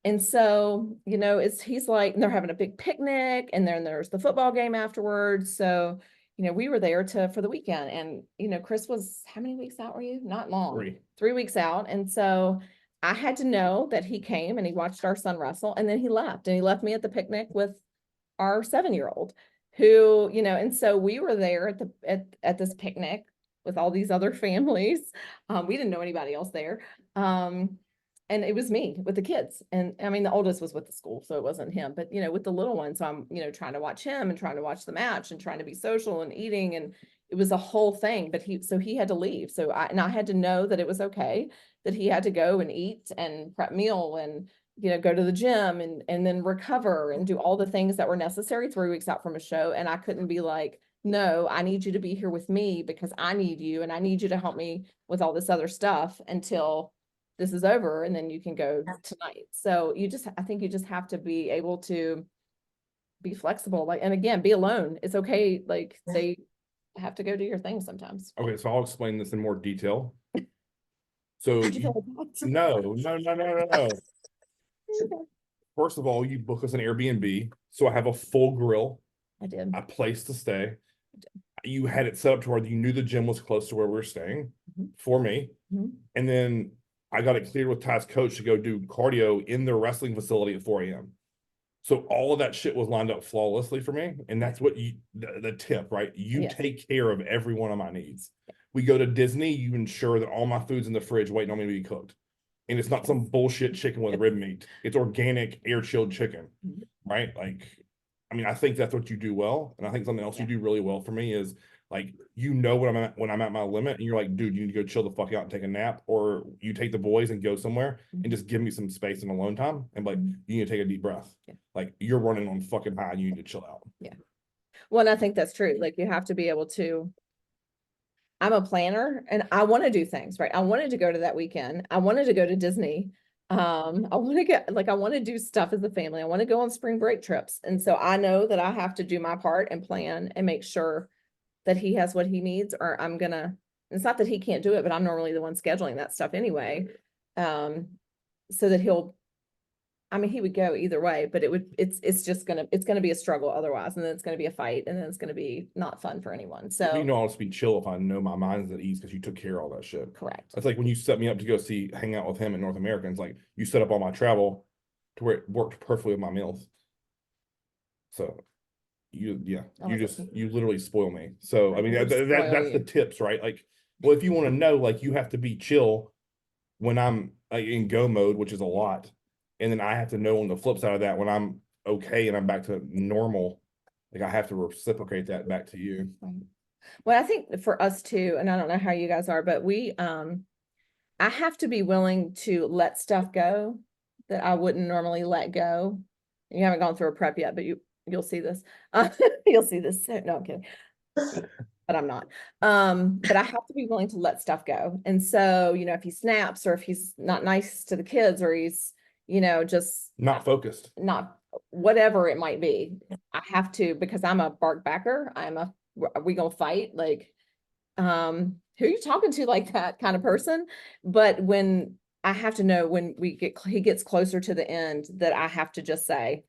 [SPEAKER 2] And so, you know, he's like, and they're having a big picnic, and then there's the football game afterwards. So, you know, we were there for the weekend, and, you know, Chris was, how many weeks out were you? Not long, 3 weeks out. And so I had to know that he came and he watched our son wrestle, and then he left me at the picnic with our 7-year-old who, you know, and so we were there at this picnic with all these other families. We didn't know anybody else there. And it was me with the kids. And I mean, the oldest was with the school, so it wasn't him, but you know, with the little ones, I'm, you know, trying to watch him and trying to watch the match and trying to be social and eating. And it was a whole thing, but he had to leave. So I had to know that it was okay, that he had to go and eat and prep meal and, you know, go to the gym and then recover and do all the things that were necessary 3 weeks out from a show. And I couldn't be like, no, I need you to be here with me because I need you, and I need you to help me with all this other stuff until this is over, and then you can go tonight. So I think you just have to be able to be flexible, like, and again, be alone. It's okay. Like they have to go do your thing sometimes.
[SPEAKER 1] Okay, so I'll explain this in more detail. So
[SPEAKER 2] How'd you feel about that?
[SPEAKER 1] no. First of all, you book us an Airbnb, so I have a full grill,
[SPEAKER 2] I did.
[SPEAKER 1] a place to stay. You had it set up to where you knew the gym was close to where we were staying for me. And then I got it cleared with Ty's coach to go do cardio in their wrestling facility at 4 a.m. So all of that shit was lined up flawlessly for me. And that's what the tip, right? You take care of every one of my needs. We go to Disney, you ensure that all my food's in the fridge waiting on me to be cooked. And it's not some bullshit chicken with rib meat. It's organic, air-chilled chicken, right? Like, I mean, I think that's what you do well. And I think something else you do really well for me is, like, you know when I'm at my limit, and you're like, dude, you need to go chill the fuck out and take a nap, or you take the boys and go somewhere and just give me some space and alone time, and like, you need to take a deep breath. Like, you're running on fucking high, and you need to chill out.
[SPEAKER 2] Well, and I think that's true. Like, you have to be able to, I'm a planner and I want to do things, right? I wanted to go to that weekend. I wanted to go to Disney. I want to do stuff as a family. I want to go on spring break trips. And so I know that I have to do my part and plan and make sure that he has what he needs, or it's not that he can't do it, but I'm normally the one scheduling that stuff anyway. So that he would go either way, but it's going to be a struggle otherwise. And then it's going to be a fight, and then it's going to be not fun for anyone. So,
[SPEAKER 1] you know, I'll just be chill if I know my mind's at ease because you took care of all that shit.
[SPEAKER 2] Correct.
[SPEAKER 1] That's like when you set me up to go hang out with him in North America. It's like you set up all my travel to where it worked perfectly with my meals. So you literally spoil me. So I mean, that's the tips, right? Like, well, if you want to know, like, you have to be chill when I'm like in go mode, which is a lot, and then I have to know on the flip side of that when I'm okay and I'm back to normal, like, I have to reciprocate that back to you.
[SPEAKER 2] Right. Well, I think for us too, and I don't know how you guys are, but I have to be willing to let stuff go that I wouldn't normally let go. You haven't gone through a prep yet, but you'll see this. You'll see this. No, I'm kidding. But I'm not. But I have to be willing to let stuff go. And so, if he snaps or if he's not nice to the kids or he's, just
[SPEAKER 1] Not focused.
[SPEAKER 2] not whatever it might be, I have to, because I'm a bark backer. We gonna fight, like, who are you talking to, like that kind of person? But when I have to know when he gets closer to the end, that I have to just say,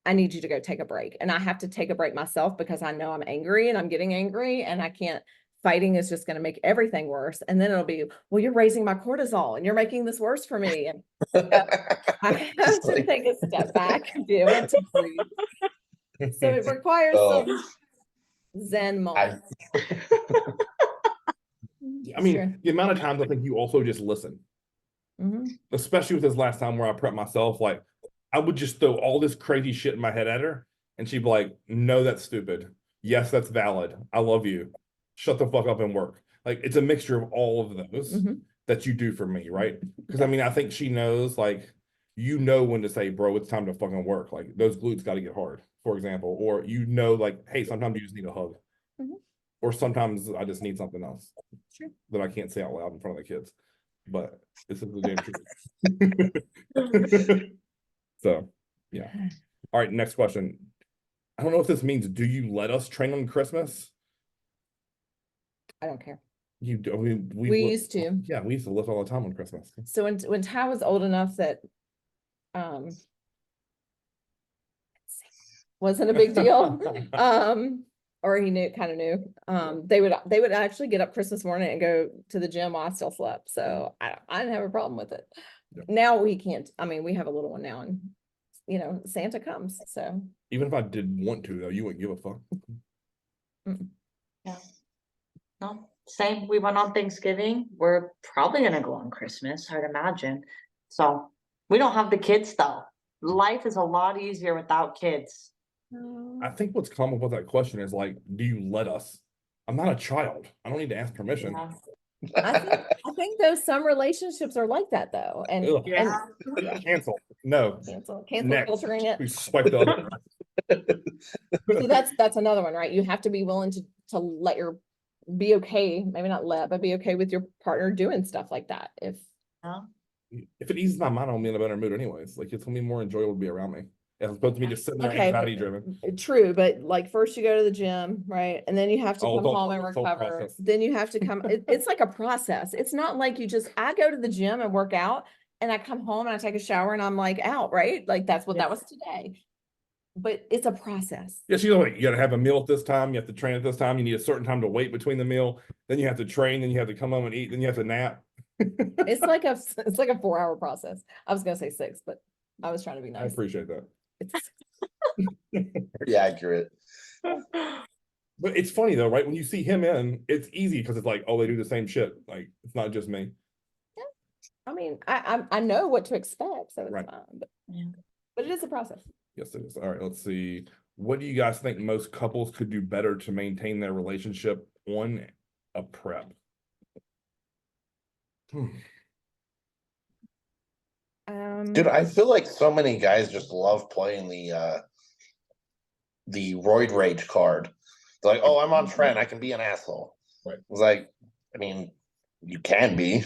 [SPEAKER 2] I need you to go take a break. And I have to take a break myself because I know I'm angry and I'm getting angry and I can't. Fighting is just going to make everything worse. And then it'll be, well, you're raising my cortisol and you're making this worse for me. And I have to take a step back and be able to breathe. So it requires some Zen moment.
[SPEAKER 1] I mean, the amount of times I think you also just listen, especially with this last time where I prepped myself, like I would just throw all this crazy shit in my head at her and she'd be like, no, that's stupid. Yes, that's valid. I love you. Shut the fuck up and work. Like it's a mixture of all of those that you do for me, right? Because I mean, I think she knows, like, when to say, bro, it's time to fucking work. Like those glutes got to get hard, for example, or like, hey, sometimes you just need a hug. Or sometimes I just need something else that I can't say out loud in front of the kids. But this is the damn truth. So, yeah. All right, next question. I don't know if this means, do you let us train on Christmas?
[SPEAKER 2] I don't care.
[SPEAKER 1] You do. I mean,
[SPEAKER 2] we used to.
[SPEAKER 1] Yeah, we used to lift all the time on Christmas.
[SPEAKER 2] So when Ty was old enough that wasn't a big deal. Or he kind of knew. They would actually get up Christmas morning and go to the gym while I still slept. So I didn't have a problem with it. Yeah. Now we can't. I mean, we have a little one now, and Santa comes. So
[SPEAKER 1] even if I did want to, though, you wouldn't give a fuck.
[SPEAKER 3] Yeah. No, same. We went on Thanksgiving. We're probably gonna go on Christmas, I'd imagine. So we don't have the kids though. Life is a lot easier without kids.
[SPEAKER 1] I think what's common with that question is like, do you let us? I'm not a child. I don't need to ask permission.
[SPEAKER 3] Yeah.
[SPEAKER 2] I think those some relationships are like that though. And
[SPEAKER 1] cancel. No.
[SPEAKER 2] Cancel filtering it.
[SPEAKER 1] We swipe the other.
[SPEAKER 2] So that's another one, right? You have to be willing to be okay, maybe not but be okay with your partner doing stuff like that. If
[SPEAKER 1] it eases my mind, I'll be in a better mood anyways. Like it's gonna be more enjoyable to be around me. As opposed to me just sitting there anxiety driven.
[SPEAKER 2] True, but like first you go to the gym, right? And then you have to come home and recover. Then you have to come, it's like a process. It's not like I go to the gym and work out and I come home and I take a shower and I'm like out, right? Like that's what that was today. But it's a process.
[SPEAKER 1] Yes, you gotta have a meal at this time, you have to train at this time, you need a certain time to wait between the meal, then you have to train, then you have to come home and eat, then you have to nap.
[SPEAKER 2] It's like a 4-hour process. I was gonna say 6, but I was trying to be nice.
[SPEAKER 1] I appreciate that.
[SPEAKER 4] Pretty accurate.
[SPEAKER 1] But it's funny though, right? When you see him in, it's easy because it's like, oh, they do the same shit. Like it's not just me.
[SPEAKER 2] Yeah. I mean, I know what to expect, so it's
[SPEAKER 1] right.
[SPEAKER 2] fine. But it is a process.
[SPEAKER 1] Yes, it is. All right, let's see. What do you guys think most couples could do better to maintain their relationship on a prep?
[SPEAKER 4] Dude, I feel like so many guys just love playing the roid rage card. They're like, oh, I'm on trend, I can be an asshole.
[SPEAKER 1] Right.
[SPEAKER 4] It's like, I mean, you can be. I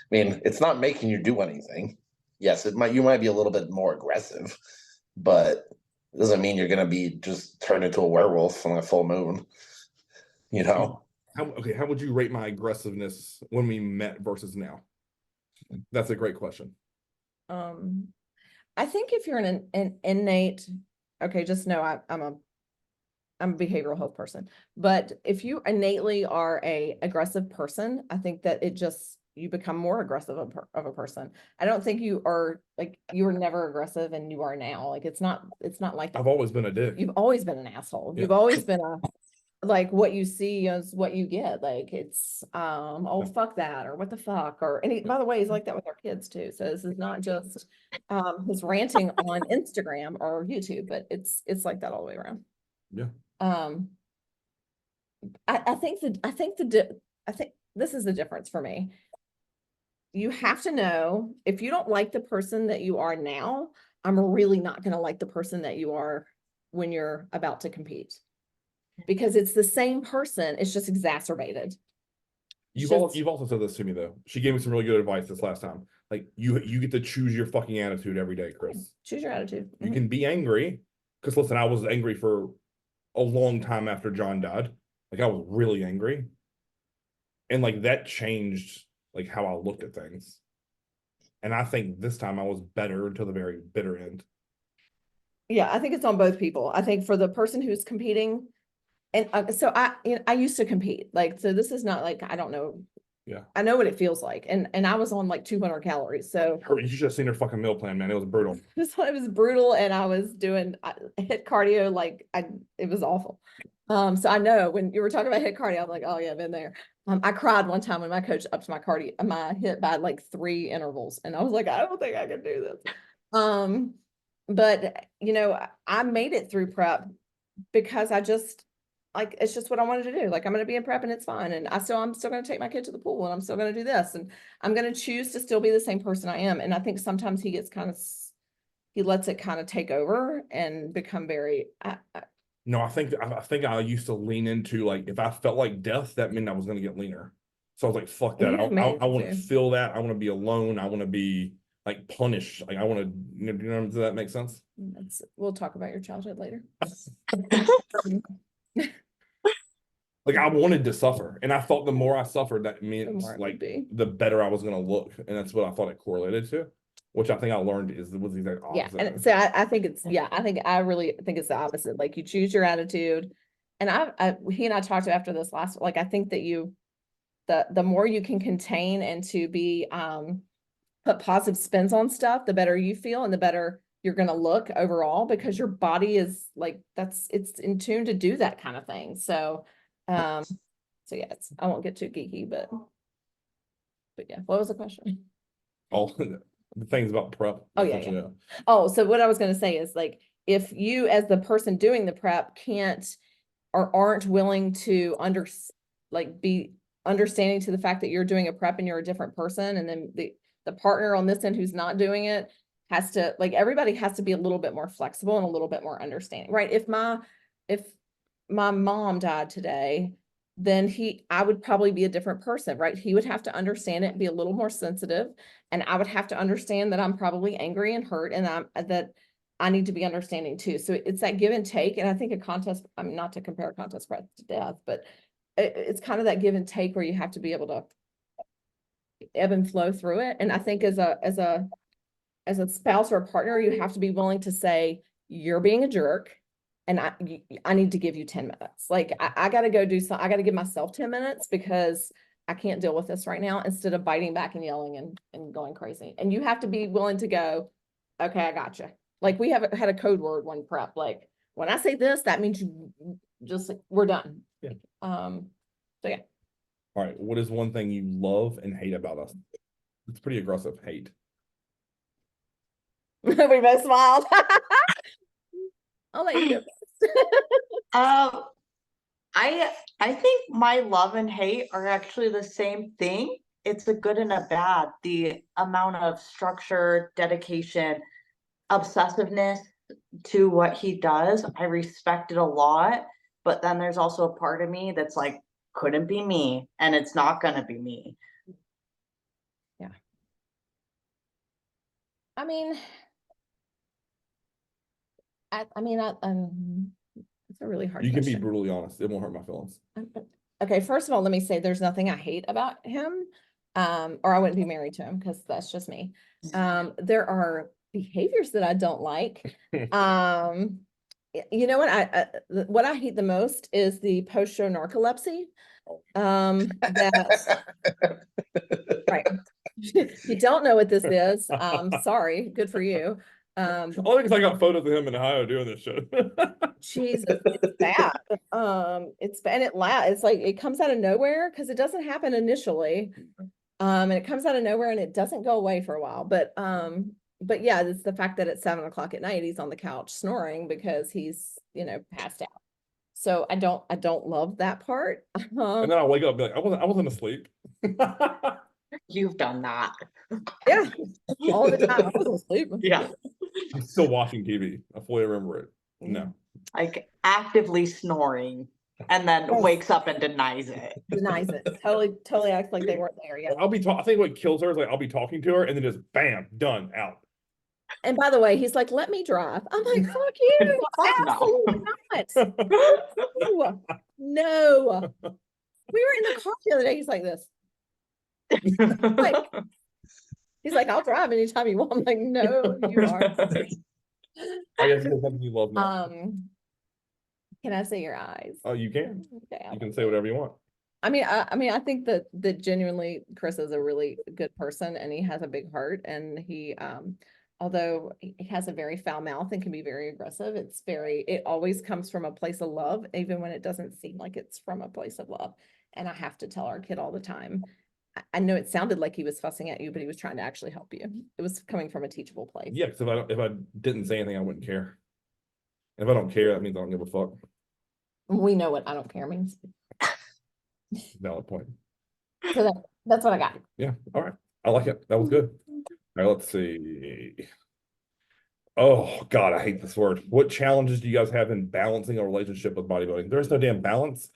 [SPEAKER 4] mean, it's not making you do anything. Yes, you might be a little bit more aggressive, but it doesn't mean you're gonna be just turned into a werewolf on a full moon.
[SPEAKER 1] How would you rate my aggressiveness when we met versus now? That's a great question.
[SPEAKER 2] I think if you're an innate, okay, just know I'm a behavioral health person, but if you innately are a aggressive person, I think that you become more aggressive of a person. I don't think you are like, you were never aggressive and you are now. Like, it's not like that.
[SPEAKER 1] I've always been a dick.
[SPEAKER 2] You've always been an asshole. Yeah. You've always been like what you see is what you get. Like it's, fuck that, or what the fuck, by the way, he's like that with our kids too. So this is not just, his ranting on Instagram or YouTube, but it's like that all the way around.
[SPEAKER 1] Yeah.
[SPEAKER 2] I think this is the difference for me. You have to know, if you don't like the person that you are now, I'm really not going to like the person that you are when you're about to compete, because it's the same person. It's just exacerbated.
[SPEAKER 1] You've
[SPEAKER 2] Just-
[SPEAKER 1] also said this to me though. She gave me some really good advice this last time. Like you get to choose your fucking attitude every day, Chris.
[SPEAKER 2] Choose your attitude.
[SPEAKER 1] You can be angry, because listen, I was angry for a long time after John died. Like I was really angry, and like that changed like how I looked at things. And I think this time I was better until the very bitter end.
[SPEAKER 2] Yeah, I think it's on both people. I think for the person who's competing, and so I used to compete, like, so this is not like, I don't know.
[SPEAKER 1] Yeah.
[SPEAKER 2] I know what it feels like. And I was on like 200 calories. So
[SPEAKER 1] You should have seen her fucking meal plan, man. It was brutal.
[SPEAKER 2] it was brutal. And I was doing HIIT cardio. Like it was awful. So I know when you were talking about HIIT cardio, I'm like, oh yeah, I've been there. I cried one time when my coach upped my HIIT by like 3 intervals. And I was like, I don't think I can do this. But you know, I made it through prep because I just, like, it's just what I wanted to do. Like, I'm going to be in prep and it's fine. And I'm still going to take my kid to the pool, and I'm still going to do this. And I'm going to choose to still be the same person I am. And I think sometimes he gets he lets it kind of take over and become very,
[SPEAKER 1] No, I think I used to lean into, like, if I felt like death, that meant I was going to get leaner. So I was like, fuck that.
[SPEAKER 2] Yeah,
[SPEAKER 1] I want to
[SPEAKER 2] too.
[SPEAKER 1] feel that. I want to be alone. I want to be like punished. Like I want to, you know, does that make sense?
[SPEAKER 2] we'll talk about your childhood later.
[SPEAKER 1] Like I wanted to suffer, and I thought the more I suffered, that meant
[SPEAKER 2] The more it would
[SPEAKER 1] like
[SPEAKER 2] be.
[SPEAKER 1] the better I was going to look, and that's what I thought it correlated to, which I think I learned was the exact
[SPEAKER 2] Yeah.
[SPEAKER 1] opposite.
[SPEAKER 2] And so I think it's, I really think it's the opposite. Like, you choose your attitude. And he and I talked after this last, like, I think that the more you can contain and to be, put positive spins on stuff, the better you feel and the better you're going to look overall, because your body is like, it's in tune to do that kind of thing. So, yeah, I won't get too geeky, but yeah, what was the question?
[SPEAKER 1] All the things about prep.
[SPEAKER 2] Oh, yeah. Oh, so what I was going to say is, like, if you as the person doing the prep can't or aren't willing to be understanding to the fact that you're doing a prep and you're a different person, and then the partner on this end who's not doing it has to, like, everybody has to be a little bit more flexible and a little bit more understanding, right? If my mom died today, then I would probably be a different person, right? He would have to understand it and be a little more sensitive. And I would have to understand that I'm probably angry and hurt, and that I need to be understanding too. So it's that give and take. And I think a contest, I mean, not to compare a contest prep to death, but it's kind of that give and take where you have to be able to ebb and flow through it. And I think as a spouse or a partner, you have to be willing to say, you're being a jerk, and I need to give you 10 minutes. Like, I got to go do something. I got to give myself 10 minutes because I can't deal with this right now, instead of biting back and yelling and going crazy. And you have to be willing to go, okay, I got you. Like, we have had a code word one prep. Like, when I say this, that means you just, we're done.
[SPEAKER 1] Yeah.
[SPEAKER 2] So yeah.
[SPEAKER 1] All right. What is one thing you love and hate about us? It's pretty aggressive hate.
[SPEAKER 2] We both smiled. I'll let you go first.
[SPEAKER 3] I think my love and hate are actually the same thing. It's a good and a bad. The amount of structure, dedication, obsessiveness to what he does, I respect it a lot. But then there's also a part of me that's like, couldn't be me, and it's not gonna be me.
[SPEAKER 2] Yeah. I mean, it's a really hard
[SPEAKER 1] You can be
[SPEAKER 2] question.
[SPEAKER 1] brutally honest. It won't hurt my feelings.
[SPEAKER 2] Okay, first of all, let me say there's nothing I hate about him, or I wouldn't be married to him, because that's just me. There are behaviors that I don't like. You know what I hate the most is the post-show narcolepsy. Right. You don't know what this is. Sorry, good for you.
[SPEAKER 1] Only because I got photos of him in Ohio doing this shit.
[SPEAKER 2] Jesus, it's bad. It's like it comes out of nowhere, because it doesn't happen initially. And it comes out of nowhere and it doesn't go away for a while. But yeah, it's the fact that at 7 o'clock at night he's on the couch snoring because he's, passed out. So I don't love that part.
[SPEAKER 1] And then I'll wake up and be like, I wasn't asleep.
[SPEAKER 3] You've done that.
[SPEAKER 2] Yeah, all the time. I wasn't asleep.
[SPEAKER 3] Yeah.
[SPEAKER 1] I'm still watching TV. I fully remember it. No.
[SPEAKER 3] Like actively snoring and then
[SPEAKER 2] Yes.
[SPEAKER 3] wakes up and denies it.
[SPEAKER 2] Denies it. Totally acts like they weren't there. Yeah.
[SPEAKER 1] I think what kills her is like I'll be talking to her and then just bam, done, out.
[SPEAKER 2] And by the way, he's like, let me drive. I'm like, fuck you.
[SPEAKER 3] Fuck no.
[SPEAKER 2] Absolutely not. No. No. We were in the car the other day. He's like this. He's like, I'll drive anytime you want. I'm like, no, you are.
[SPEAKER 1] I guess it's something you love now.
[SPEAKER 2] Can I say your eyes?
[SPEAKER 1] Oh, you can.
[SPEAKER 2] Okay.
[SPEAKER 1] You can say whatever you want.
[SPEAKER 2] I mean, I think that genuinely Chris is a really good person and he has a big heart and he, although he has a very foul mouth and can be very aggressive, it always comes from a place of love, even when it doesn't seem like it's from a place of love. And I have to tell our kid all the time, I know it sounded like he was fussing at you, but he was trying to actually help you. It was coming from a teachable place.
[SPEAKER 1] Yeah, because if I didn't say anything, I wouldn't care. If I don't care, that means I don't give a fuck.
[SPEAKER 2] We know what I don't care means.
[SPEAKER 1] Valid point.
[SPEAKER 2] So that's what I got.
[SPEAKER 1] Yeah. All right. I like it. That was good. All right, let's see. Oh God, I hate this word. What challenges do you guys have in balancing a relationship with bodybuilding? There's no damn balance.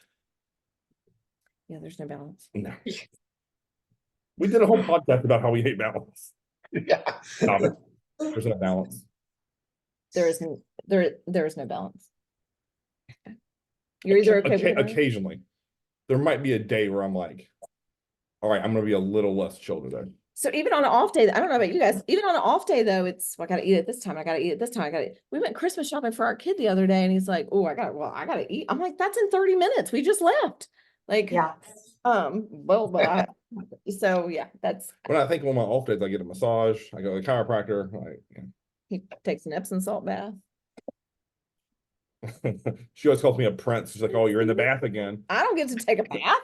[SPEAKER 2] Yeah, there's no balance.
[SPEAKER 1] No. We did a whole podcast about how we hate balance.
[SPEAKER 4] Yeah.
[SPEAKER 1] Stop it. There's no balance.
[SPEAKER 2] There is no balance. You're either okay with it or not.
[SPEAKER 1] Occasionally. There might be a day where I'm like, all right, I'm gonna be a little less chill today.
[SPEAKER 2] So even on an off day, I don't know about you guys, even on an off day though, it's, well, I gotta eat it this time. I gotta eat it this time. We went Christmas shopping for our kid the other day and he's like, oh, I gotta eat. I'm like, that's in 30 minutes. We just left. Like,
[SPEAKER 3] Yeah.
[SPEAKER 2] so yeah, that's,
[SPEAKER 1] When I think on my off days, I get a massage, I go to the chiropractor, like,
[SPEAKER 2] he takes an Epsom salt bath.
[SPEAKER 1] she always calls me a prince. She's like, oh, you're in the bath again.
[SPEAKER 2] I don't get to take a bath.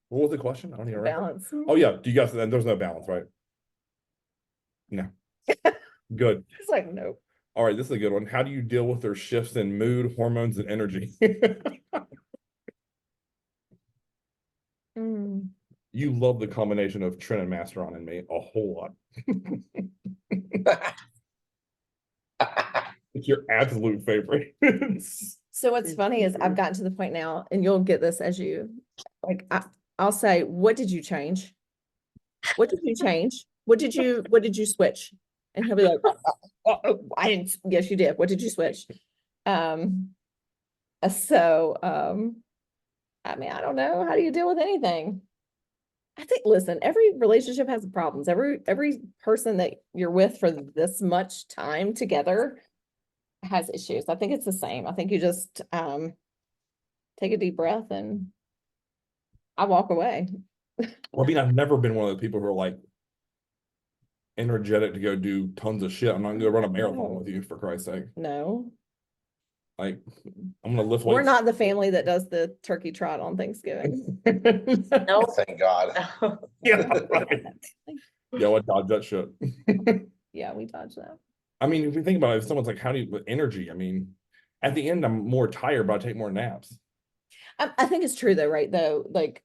[SPEAKER 1] What was the question? I don't even remember.
[SPEAKER 2] Balance.
[SPEAKER 1] Oh yeah, do you guys, then there's no balance, right? No. Good.
[SPEAKER 2] It's like, nope.
[SPEAKER 1] All right, this is a good one. How do you deal with their shifts in mood, hormones, and energy? You love the combination of Trin and Masteron and me a whole lot. It's your absolute favorite.
[SPEAKER 2] So what's funny is I've gotten to the point now, and you'll get this as you, like, I'll say, what did you change? What did you change? What did you switch? And he'll be like, I didn't, yes, you did. What did you switch? I mean, I don't know. How do you deal with anything? I think, listen, every relationship has problems. Every person that you're with for this much time together has issues. I think it's the same. I think you just take a deep breath and I walk away.
[SPEAKER 1] Well, I mean, I've never been one of the people who are like energetic to go do tons of shit. I'm not gonna run a marathon with you, for Christ's sake.
[SPEAKER 2] No,
[SPEAKER 1] Like, I'm gonna lift weights.
[SPEAKER 2] we're not the family that does the turkey trot on Thanksgiving.
[SPEAKER 3] Nope.
[SPEAKER 4] Thank God.
[SPEAKER 1] Yeah, right. Yeah, I dodge that shit.
[SPEAKER 2] Yeah, we dodge that.
[SPEAKER 1] I mean, if you think about it, if someone's like, how do you, with energy? I mean, at the end, I'm more tired, but I take more naps.
[SPEAKER 2] I think it's true though, right? Though, like,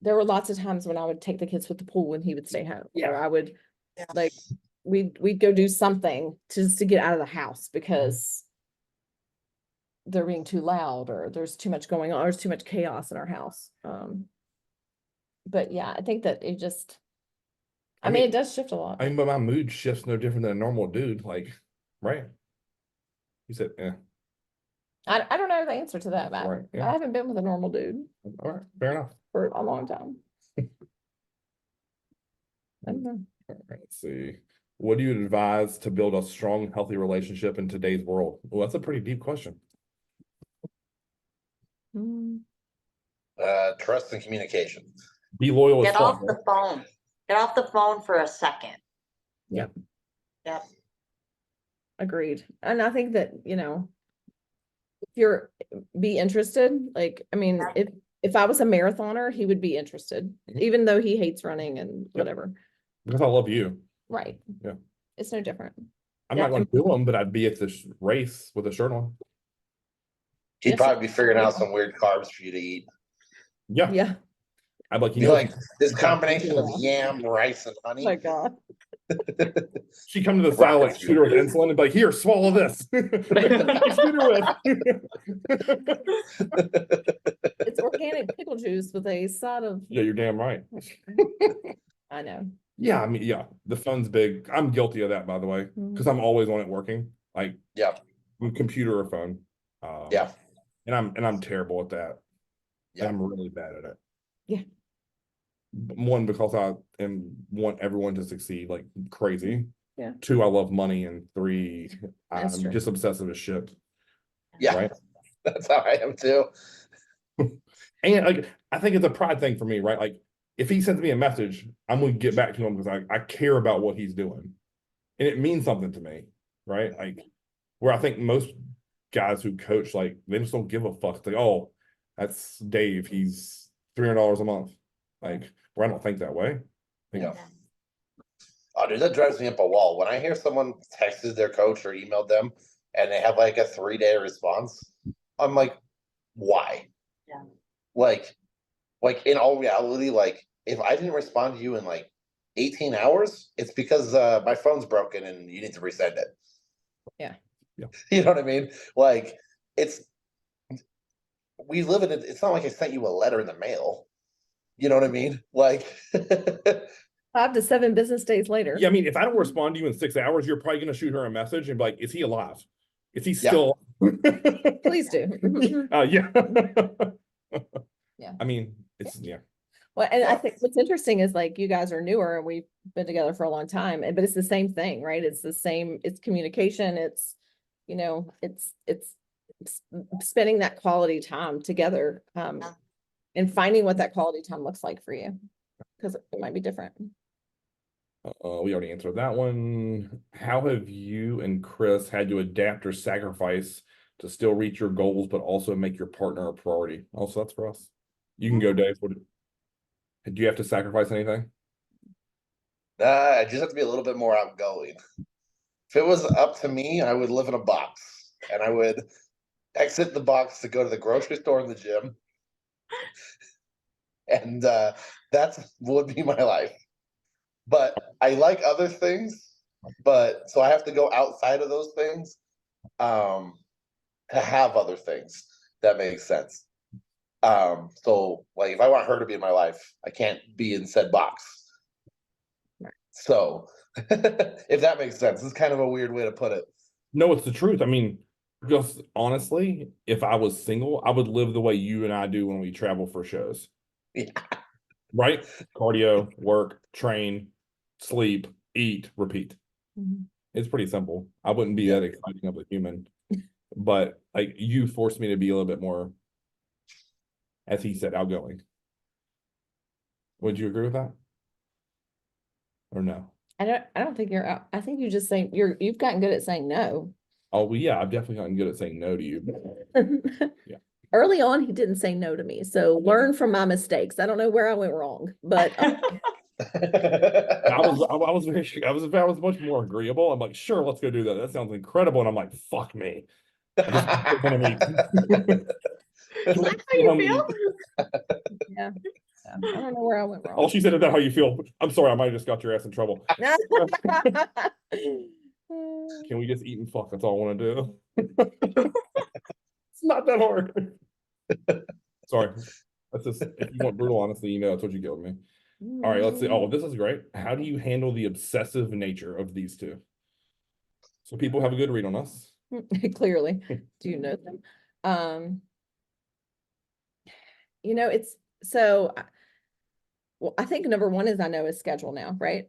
[SPEAKER 2] there were lots of times when I would take the kids with the pool and he would stay home.
[SPEAKER 1] Yeah.
[SPEAKER 2] Or I would, like, we'd go do something just to get out of the house because they're being too loud or there's too much going on, or there's too much chaos in our house. But yeah, I think that it just, I mean, it does shift a lot.
[SPEAKER 1] I mean, but my mood shifts no different than a normal dude. Like, right? You said, yeah.
[SPEAKER 2] I don't know the answer to that, Matt.
[SPEAKER 1] Right, yeah.
[SPEAKER 2] I haven't been with a normal dude
[SPEAKER 1] All right, fair enough.
[SPEAKER 2] for a long time. I don't know.
[SPEAKER 1] All right, let's see. What do you advise to build a strong, healthy relationship in today's world? Well, that's a pretty deep question.
[SPEAKER 4] Trust and communication.
[SPEAKER 1] Be loyal as
[SPEAKER 3] Get off
[SPEAKER 1] fuck.
[SPEAKER 3] the phone. Get off the phone for a second.
[SPEAKER 2] Yep.
[SPEAKER 3] Yep.
[SPEAKER 2] Agreed. And I think that, you know, if be interested, like, I mean, if I was a marathoner, he would be interested, even though he hates running and whatever.
[SPEAKER 1] Because I love you.
[SPEAKER 2] Right.
[SPEAKER 1] Yeah.
[SPEAKER 2] It's no different.
[SPEAKER 1] I'm
[SPEAKER 2] Yeah.
[SPEAKER 1] not going to do them, but I'd be at the race with a shirt on.
[SPEAKER 4] He'd
[SPEAKER 2] Yes.
[SPEAKER 4] probably be figuring out some weird carbs for you to eat.
[SPEAKER 1] Yeah.
[SPEAKER 2] Yeah.
[SPEAKER 1] I'd like,
[SPEAKER 4] Be like this
[SPEAKER 1] you-
[SPEAKER 4] combination of yam, rice, and
[SPEAKER 2] Oh
[SPEAKER 4] honey.
[SPEAKER 2] my God.
[SPEAKER 1] she come to the side, like,
[SPEAKER 4] Rocket
[SPEAKER 1] shoot her with insulin and be like, here, swallow this. Shoot her with.
[SPEAKER 2] It's organic pickle juice with a side of,
[SPEAKER 1] Yeah, you're damn right.
[SPEAKER 2] I know.
[SPEAKER 1] Yeah, I mean, yeah, the phone's big. I'm guilty of that, by the way, because I'm always on it working. Like,
[SPEAKER 4] Yeah,
[SPEAKER 1] computer or phone.
[SPEAKER 4] yeah,
[SPEAKER 1] And I'm terrible at that.
[SPEAKER 4] yeah.
[SPEAKER 1] And I'm really bad at it.
[SPEAKER 2] Yeah.
[SPEAKER 1] One, because I want everyone to succeed like crazy.
[SPEAKER 2] Yeah.
[SPEAKER 1] 2, I love money, and 3,
[SPEAKER 2] That's
[SPEAKER 1] I'm
[SPEAKER 2] true.
[SPEAKER 1] just obsessive as shit.
[SPEAKER 4] Yeah,
[SPEAKER 1] Right.
[SPEAKER 4] That's how I am too.
[SPEAKER 1] And like, I think it's a pride thing for me, right? Like, if he sends me a message, I'm going to get back to him because I care about what he's doing. And it means something to me, right? Like, where I think most guys who coach, like, they just don't give a fuck. It's like, oh, that's Dave. He's $300 a month. Like, where I don't think that way.
[SPEAKER 4] Yeah. Oh, dude, that drives me up a wall. When I hear someone texted their coach or emailed them and they have like a 3-day response, I'm like, why?
[SPEAKER 3] Yeah.
[SPEAKER 4] Like in all reality, like if I didn't respond to you in like 18 hours, it's because my phone's broken and you need to resend it.
[SPEAKER 2] Yeah.
[SPEAKER 1] Yeah.
[SPEAKER 4] You know what I mean? Like we live in it. It's not like I sent you a letter in the mail. You know what I mean? Like
[SPEAKER 2] 5 to 7 business days later.
[SPEAKER 1] Yeah, I mean, if I don't respond to you in 6 hours, you're probably going to shoot her a message and be like, is he alive? Is he still?
[SPEAKER 2] Please do.
[SPEAKER 1] Yeah.
[SPEAKER 2] Yeah.
[SPEAKER 1] I mean, it's, yeah.
[SPEAKER 2] Well, and I
[SPEAKER 4] Yeah.
[SPEAKER 2] think what's interesting is like you guys are newer and we've been together for a long time, but it's the same thing, right? It's the same, it's communication. It's, you know, it's spending that quality time together, and finding what that quality time looks like for you, because it might be different.
[SPEAKER 1] We already answered that one. How have you and Chris had to adapt or sacrifice to still reach your goals, but also make your partner a priority? Also, that's for us. You can go, Dave. Do you have to sacrifice anything?
[SPEAKER 4] I just have to be a little bit more outgoing. If it was up to me, I would live in a box and I would exit the box to go to the grocery store and the gym. And that would be my life. But I like other things, but so I have to go outside of those things to have other things. That makes sense. So like if I want her to be in my life, I can't be in said box. So if that makes sense, it's kind of a weird way to put it.
[SPEAKER 1] No, it's the truth. I mean, just honestly, if I was single, I would live the way you and I do when we travel for shows.
[SPEAKER 4] Yeah.
[SPEAKER 1] Right? Cardio, work, train, sleep, eat, repeat.
[SPEAKER 2] Mhm.
[SPEAKER 1] It's pretty simple. I wouldn't be that exciting of a human, but like you forced me to be a little bit more, as he said, outgoing. Would you agree with that? Or no?
[SPEAKER 2] I don't think you're out. I think you just saying you've gotten good at saying no.
[SPEAKER 1] Oh, well, yeah, I've definitely gotten good at saying no to you. Yeah.
[SPEAKER 2] Early on, he didn't say no to me. So learn from my mistakes. I don't know where I went wrong, but
[SPEAKER 1] I was much more agreeable. I'm like, sure, let's go do that. That sounds incredible. And I'm like, fuck me. I just want to meet.
[SPEAKER 3] Is that how you feel?
[SPEAKER 2] yeah. I don't know where I went
[SPEAKER 1] Oh,
[SPEAKER 2] wrong.
[SPEAKER 1] she said, is that how you feel? I'm sorry, I might have just got your ass in trouble. Can we just eat and fuck? That's all I want to do. It's not that hard. Sorry. That's just, if you want brutal honesty, you know that's what you get with me. All right, let's see. Oh, this is great. How do you handle the obsessive nature of these two? So people have a good read on us.
[SPEAKER 2] Clearly. Do you know them? You know, it's so well, I think number one is I know his schedule now, right?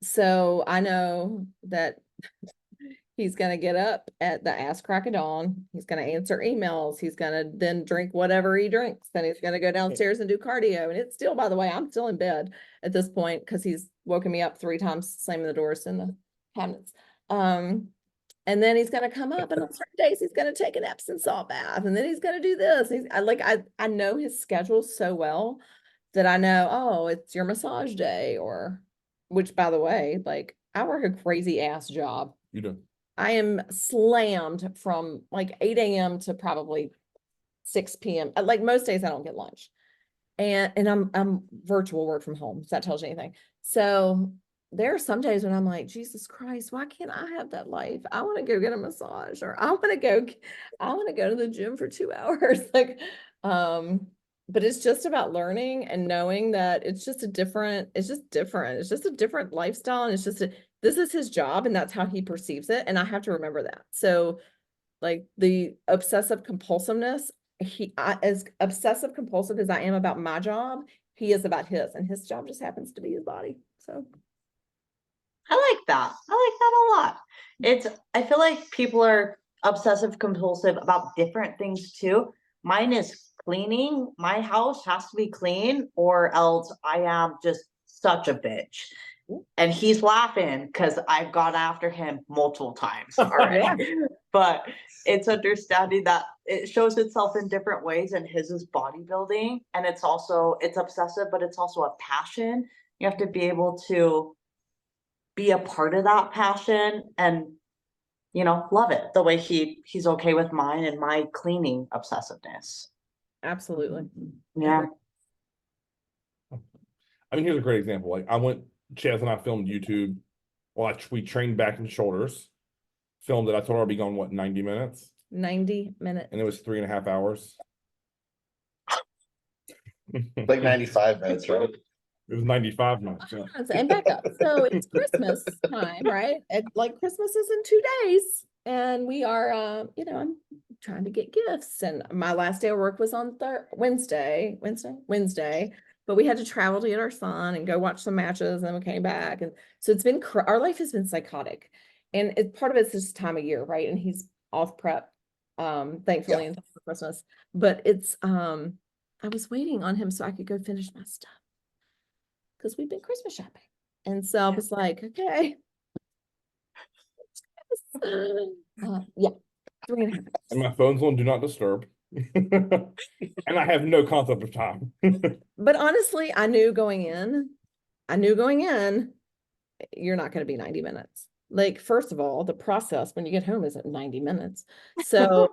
[SPEAKER 2] So I know that he's gonna get up at the ass crack of dawn. He's gonna answer emails. He's gonna then drink whatever he drinks. Then he's gonna go downstairs and do cardio. And it's still, by the way, I'm still in bed at this point because he's woken me up 3 times, slamming the doors in the cabinets. And then he's gonna come up, and on certain days he's gonna take an Epsom salt bath, and then he's gonna do this. I know his schedule so well that I know, oh, it's your massage day, or which, by the way, like I work a crazy ass job.
[SPEAKER 1] You do.
[SPEAKER 2] I am slammed from like 8 a.m. to probably 6 p.m. Like most days I don't get lunch. And I'm virtual work from home, so that tells you anything. So there are some days when I'm like, Jesus Christ, why can't I have that life? I want to go get a massage, or I want to go to the gym for 2 hours. Like, but it's just about learning and knowing that it's just different. It's just a different lifestyle. And this is his job and that's how he perceives it. And I have to remember that. So like the obsessive compulsiveness, as obsessive compulsive as I am about my job, he is about his, and his job just happens to be his body. So
[SPEAKER 3] I like that. I like that a lot. I feel like people are obsessive compulsive about different things too. Mine is cleaning. My house has to be clean or else I am just such a bitch. And he's laughing because I've gone after him multiple times already. But it's understanding that it shows itself in different ways, and his is bodybuilding. And it's obsessive, but it's also a passion. You have to be able to be a part of that passion and love it the way he's okay with mine and my cleaning obsessiveness.
[SPEAKER 2] absolutely.
[SPEAKER 3] Yeah.
[SPEAKER 1] I mean, here's a great example. Like Chaz and I filmed YouTube. Well, we trained back and shoulders, filmed it. I told her I'd be gone, what, 90 minutes?
[SPEAKER 2] 90 minutes.
[SPEAKER 1] And it was 3.5 hours.
[SPEAKER 4] Like 95 minutes, right?
[SPEAKER 1] It was 95 minutes. Yeah.
[SPEAKER 2] And back up. So it's Christmas time, right? Like Christmas is in 2 days. And we are, I'm trying to get gifts. And my last day of work was on Wednesday. But we had to travel to get our son and go watch some matches, and then we came back. And so it's been, our life has been psychotic. And part of it's this time of year, right? And he's off prep, thankfully, until Christmas. But it's, I was waiting on him so I could go finish my stuff, because we've been Christmas shopping. And so I was like, okay. Yeah, 3.5 hours.
[SPEAKER 1] And my phone's on do not disturb. And I have no concept of time.
[SPEAKER 2] But honestly, I knew going in, you're not going to be 90 minutes. Like, first of all, the process when you get home isn't 90 minutes. So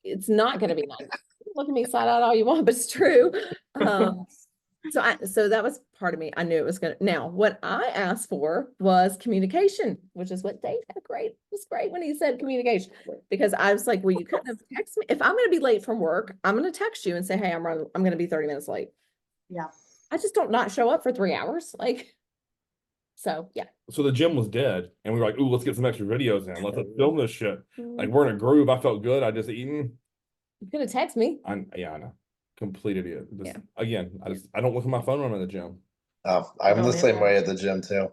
[SPEAKER 2] it's not going to be 90. Look at me side out all you want, but it's true. So that was part of me. I knew it was gonna. Now, what I asked for was communication, which is what Dave had great. It was great when he said communication, because I was like, well, you couldn't have texted me. If I'm going to be late from work, I'm going to text you and say, hey, I'm going to be 30 minutes late.
[SPEAKER 3] Yeah.
[SPEAKER 2] I just don't not show up for 3 hours. Like, so yeah.
[SPEAKER 1] So the gym was dead, and we were like, ooh, let's get some extra videos in. Let's film this shit. Like, we're in a groove. I felt good. I just eaten.
[SPEAKER 2] You could have texted me.
[SPEAKER 1] I know. Complete idiot. Again, I don't look at my phone when I'm in the gym.
[SPEAKER 4] Oh, I'm the same way at the gym too.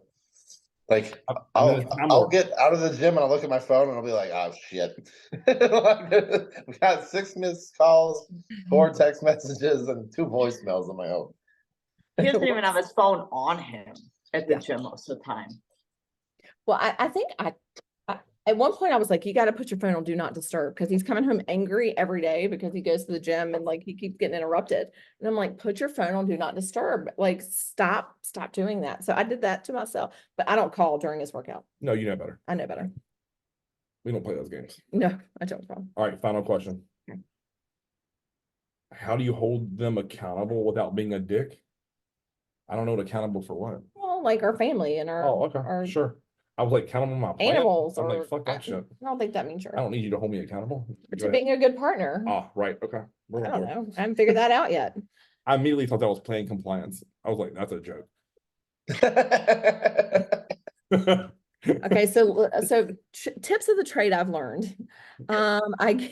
[SPEAKER 4] Like I'll get out of the gym and I'll look at my phone and I'll be like, oh shit. We got 6 missed calls, 4 text messages, and 2 voicemails on my own.
[SPEAKER 3] He doesn't even have his phone on him at the gym most of the time.
[SPEAKER 2] Well, I think at one point I was like, you got to put your phone on do not disturb, because he's coming home angry every day because he goes to the gym and like he keeps getting interrupted. And I'm like, put your phone on do not disturb. Like, stop doing that. So I did that to myself, but I don't call during his workout.
[SPEAKER 1] No, you know better.
[SPEAKER 2] I know better.
[SPEAKER 1] We don't play those games.
[SPEAKER 2] No, I don't call.
[SPEAKER 1] All right, final question.
[SPEAKER 2] Okay.
[SPEAKER 1] How do you hold them accountable without being a dick? I don't know what accountable for what.
[SPEAKER 2] Well, like our family and our.
[SPEAKER 1] Oh, okay,
[SPEAKER 2] our
[SPEAKER 1] sure. I was like, count them on my plan.
[SPEAKER 2] animals,
[SPEAKER 1] I'm
[SPEAKER 2] or
[SPEAKER 1] like, fuck that shit.
[SPEAKER 2] I don't think that means
[SPEAKER 1] I don't need you to hold me accountable.
[SPEAKER 2] to being a good partner.
[SPEAKER 1] Oh, right. Okay.
[SPEAKER 2] I don't know. I haven't figured that out yet.
[SPEAKER 1] I immediately thought that was playing compliance. I was like, that's a joke.
[SPEAKER 2] Okay, so tips of the trade I've learned. I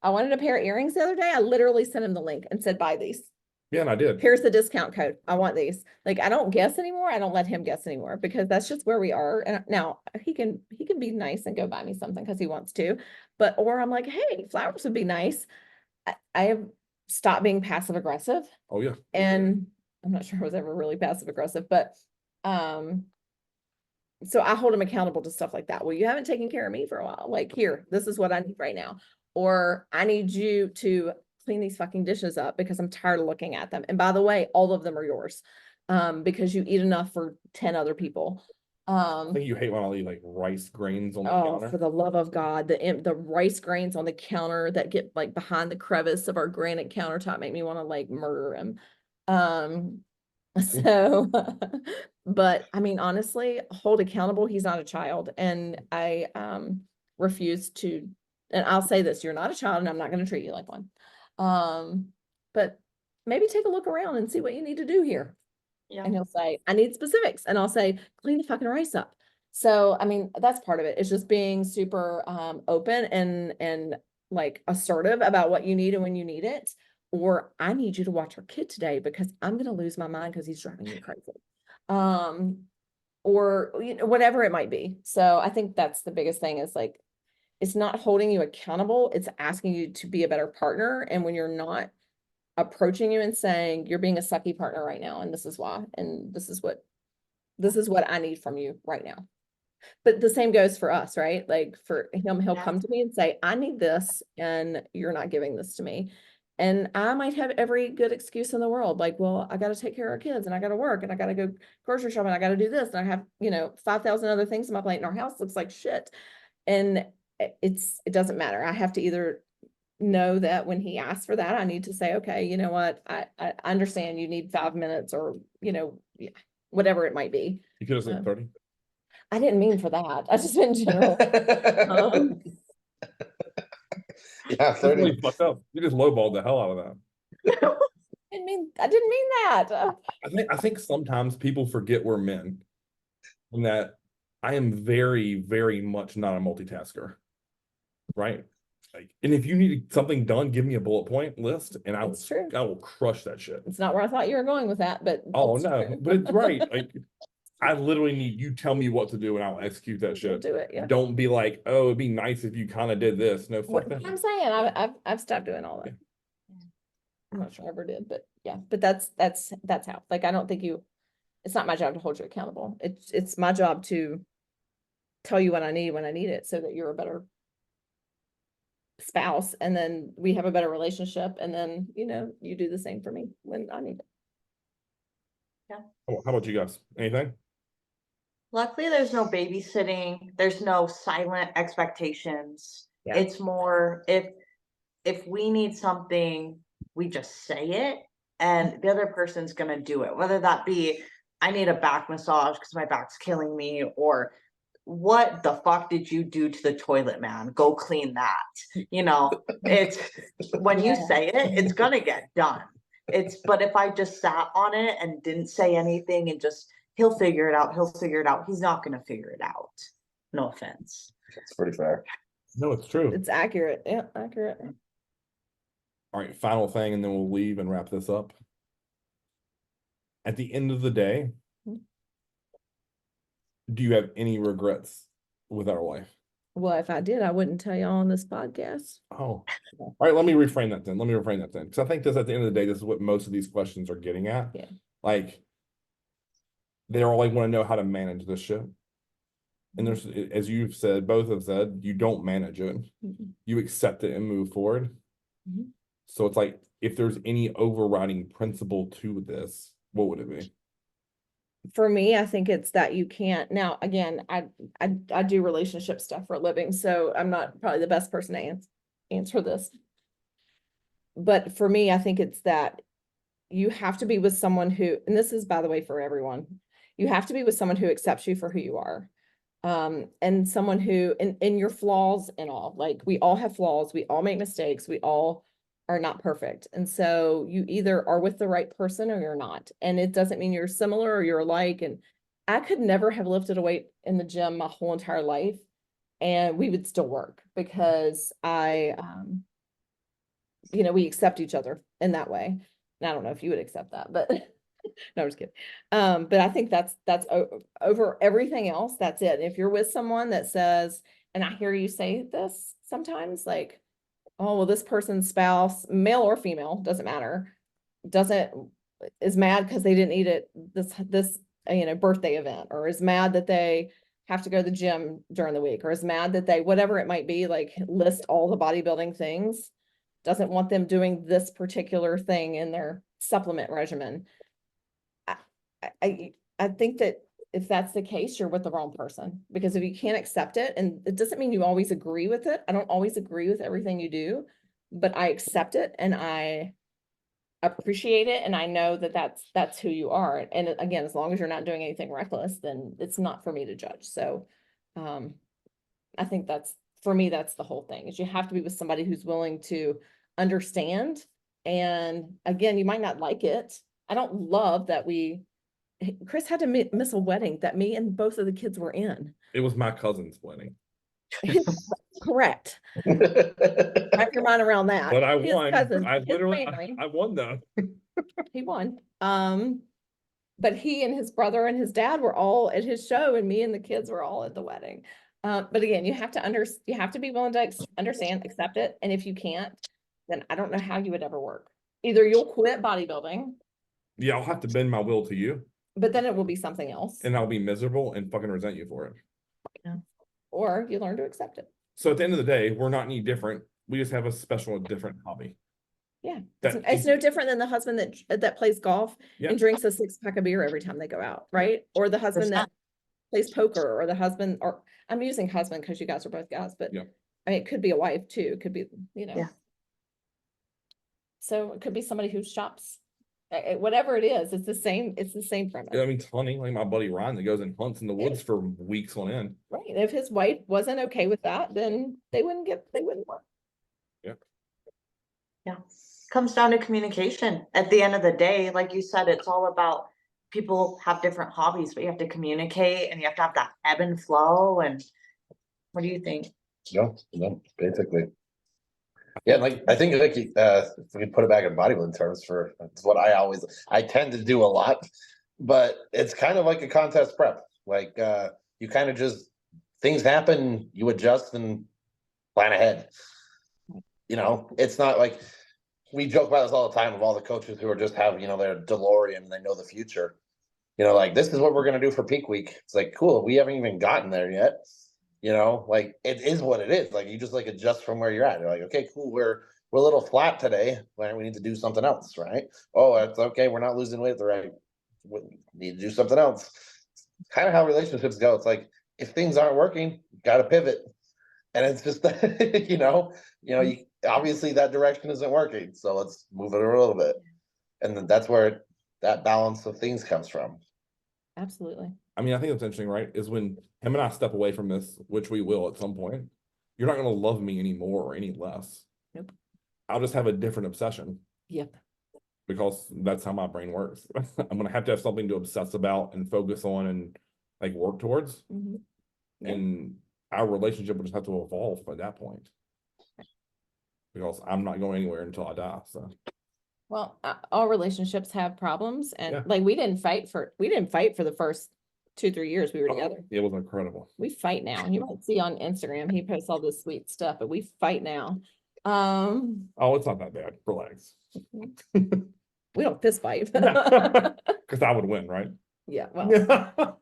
[SPEAKER 2] wanted a pair of earrings the other day. I literally sent him the link and said, buy these.
[SPEAKER 1] Yeah, and I did.
[SPEAKER 2] Here's the discount code. I want these. Like, I don't guess anymore. I don't let him guess anymore, because that's just where we are. And now he can be nice and go buy me something because he wants to, or I'm like, hey, flowers would be nice. I have stopped being passive aggressive.
[SPEAKER 1] Oh yeah.
[SPEAKER 2] And I'm not sure I was ever really passive aggressive, but so I hold him accountable to stuff like that. Well, you haven't taken care of me for a while. Like, here, this is what I need right now. Or I need you to clean these fucking dishes up because I'm tired of looking at them. And by the way, all of them are yours, because you eat enough for 10 other people.
[SPEAKER 1] I think you hate when I leave like rice grains on the
[SPEAKER 2] Oh,
[SPEAKER 1] counter.
[SPEAKER 2] for the love of God, the rice grains on the counter that get like behind the crevice of our granite countertop make me want to like murder him. So, but I mean, honestly, hold accountable. He's not a child, and I refuse to. And I'll say this: you're not a child, and I'm not going to treat you like one. But maybe take a look around and see what you need to do here.
[SPEAKER 3] Yeah.
[SPEAKER 2] And he'll say, I need specifics. And I'll say, clean the fucking rice up. So, I mean, that's part of it. It's just being super open and like assertive about what you need and when you need it. Or I need you to watch our kid today because I'm going to lose my mind because he's driving me crazy. Or you know, whatever it might be. So I think that's the biggest thing is like, it's not holding you accountable. It's asking you to be a better partner. And when you're not approaching you and saying, you're being a sucky partner right now, and this is why, and this is what I need from you right now. But the same goes for us, right? Like for him, he'll come to me and say, I need this, and you're not giving this to me. And I might have every good excuse in the world. Like, well, I got to take care of our kids and I got to work and I got to go grocery shopping. I got to do this. And I have, 5,000 other things on my plate and our house looks like shit. And it doesn't matter. I have to either know that when he asks for that, I need to say, okay, you know what? I understand you need 5 minutes or, whatever it might be.
[SPEAKER 1] You could have said 30.
[SPEAKER 2] I didn't mean for that. I just meant in general.
[SPEAKER 4] Yeah,
[SPEAKER 1] That's
[SPEAKER 4] 30.
[SPEAKER 1] really fucked up. You just lowballed the hell out of that.
[SPEAKER 2] I didn't mean that.
[SPEAKER 1] I think sometimes people forget we're men and that I am very, very much not a multitasker. Right? Like, and if you need something done, give me a bullet point list and I will crush that shit.
[SPEAKER 2] It's not where I thought you were going with that, but
[SPEAKER 1] oh no, but it's right. Like I literally need you tell me what to do and I'll execute that shit.
[SPEAKER 2] Do it. Yeah.
[SPEAKER 1] Don't be like, oh, it'd be nice if you kind of did this. No, fuck that.
[SPEAKER 2] I'm saying I've stopped doing all that. I'm not sure I ever did, but yeah, but that's how, like, I don't think it's not my job to hold you accountable. It's my job to tell you what I need when I need it so that you're a better spouse and then we have a better relationship and then, you do the same for me when I need it.
[SPEAKER 3] Yeah.
[SPEAKER 1] How about you guys? Anything?
[SPEAKER 3] Luckily, there's no babysitting. There's no silent expectations.
[SPEAKER 2] Yeah.
[SPEAKER 3] It's more if we need something, we just say it and the other person's going to do it. Whether that be, I need a back massage because my back's killing me, or what the fuck did you do to the toilet, man? Go clean that. It's when you say it, it's going to get done. But if I just sat on it and didn't say anything and just, he'll figure it out. He's not going to figure it out. No offense.
[SPEAKER 4] That's pretty fair.
[SPEAKER 1] No, it's true.
[SPEAKER 2] It's accurate. Yeah, accurate.
[SPEAKER 1] All right, final thing, and then we'll leave and wrap this up. At the end of the day, do you have any regrets with our wife?
[SPEAKER 2] Well, if I did, I wouldn't tell y'all on this podcast.
[SPEAKER 1] Oh, all right. Let me reframe that then. Because I think this, at the end of the day, this is what most of these questions are getting at.
[SPEAKER 2] Yeah.
[SPEAKER 1] Like, they all like want to know how to manage this shit. And there's, as you've said, both have said, you don't manage it. You accept it and move forward. So it's like, if there's any overriding principle to this, what would it be?
[SPEAKER 2] For me, I think it's that you can't. Now, again, I do relationship stuff for a living, so I'm not probably the best person to answer this. But for me, I think it's that you have to be with someone who, and this is, by the way, for everyone, you have to be with someone who accepts you for who you are. And someone who, in your flaws and all, like, we all have flaws, we all make mistakes, we all are not perfect. And so you either are with the right person or you're not. And it doesn't mean you're similar or you're alike. And I could never have lifted a weight in the gym my whole entire life and we would still work because we accept each other in that way. And I don't know if you would accept that, but no, I'm just kidding. But I think that's over everything else. That's it. If you're with someone that says, and I hear you say this sometimes, like, oh, well, this person's spouse, male or female, doesn't matter, is mad because they didn't eat at this birthday event, or is mad that they have to go to the gym during the week, or is mad that they, whatever it might be, like, list all the bodybuilding things, doesn't want them doing this particular thing in their supplement regimen. I think that if that's the case, you're with the wrong person. Because if you can't accept it, and it doesn't mean you always agree with it. I don't always agree with everything you do, but I accept it and I appreciate it. And I know that that's who you are. And again, as long as you're not doing anything reckless, then it's not for me to judge. So, I think for me, that's the whole thing, is you have to be with somebody who's willing to understand. And again, you might not like it. I don't love that Chris had to miss a wedding that me and both of the kids were in.
[SPEAKER 1] It was my cousin's wedding.
[SPEAKER 2] Correct. Wrap your mind around that.
[SPEAKER 1] But I
[SPEAKER 2] His
[SPEAKER 1] won.
[SPEAKER 2] cousin,
[SPEAKER 1] I
[SPEAKER 2] his
[SPEAKER 1] literally,
[SPEAKER 2] family,
[SPEAKER 1] I won though.
[SPEAKER 2] he won. But he and his brother and his dad were all at his show, and me and the kids were all at the wedding. But again, you have to be willing to understand, accept it. And if you can't, then I don't know how you would ever work. Either you'll quit bodybuilding,
[SPEAKER 1] Yeah, I'll have to bend my will to you,
[SPEAKER 2] but then it will be something else,
[SPEAKER 1] and I'll be miserable and fucking resent you for it.
[SPEAKER 2] or you learn to accept it.
[SPEAKER 1] So at the end of the day, we're not any different. We just have a special, different hobby.
[SPEAKER 2] Yeah,
[SPEAKER 1] That
[SPEAKER 2] it's no different than the husband that plays golf
[SPEAKER 1] Yeah.
[SPEAKER 2] and drinks a 6-pack of beer every time they go out, right? Or the husband that plays poker, or the husband, or I'm using husband because you guys are both guys, but
[SPEAKER 1] Yeah.
[SPEAKER 2] I mean, it could be a wife too. It could be,
[SPEAKER 3] Yeah.
[SPEAKER 2] So it could be somebody who shops, whatever it is. It's the same premise,
[SPEAKER 1] I mean, it's hunting, like my buddy Ryan that goes and hunts in the woods for weeks on end.
[SPEAKER 2] right? If his wife wasn't okay with that, then they wouldn't work.
[SPEAKER 3] Yeah. Comes down to communication. At the end of the day, like you said, it's all about people have different hobbies, but you have to communicate and you have to have that ebb and flow. And what do you think?
[SPEAKER 4] No, basically. Yeah, like I think like if we put it back in bodybuilding terms, it's what I tend to do a lot, but it's kind of like a contest prep. Like you kind of just, things happen, you adjust and plan ahead. It's not like, we joke about this all the time of all the coaches who are just have, their DeLorean and they know the future. Like, this is what we're gonna do for peak week. It's like, cool, we haven't even gotten there yet. Like, it is what it is. Like, you just like adjust from where you're at. You're like, okay, cool, we're a little flat today. We need to do something else, right? Oh, it's okay, we're not losing weight at the right. We need to do something else. Kind of how relationships go. It's like, if things aren't working, you gotta pivot. And it's just you obviously that direction isn't working, so let's move it a little bit. And then that's where that balance of things comes from.
[SPEAKER 2] Absolutely.
[SPEAKER 1] I mean, I think that's interesting, right? Is when him and I step away from this, which we will at some point, you're not going to love me anymore or any less.
[SPEAKER 2] Nope.
[SPEAKER 1] I'll just have a different obsession.
[SPEAKER 2] Yep.
[SPEAKER 1] Because that's how my brain works. I'm going to have something to obsess about and focus on and like work towards.
[SPEAKER 2] Mm-hmm. Yep.
[SPEAKER 1] And our relationship will just have to evolve by that point. Because I'm not going anywhere until I die. So.
[SPEAKER 2] Well, all relationships have problems, and
[SPEAKER 1] Yeah.
[SPEAKER 2] like we didn't fight for the first 2-3 years we were together.
[SPEAKER 1] It was incredible.
[SPEAKER 2] We fight now. You might see on Instagram, he posts all this sweet stuff, but we fight now.
[SPEAKER 1] Oh, it's not that bad. Relax.
[SPEAKER 2] We don't fist fight.
[SPEAKER 1] Because I would win, right?
[SPEAKER 2] Yeah, well,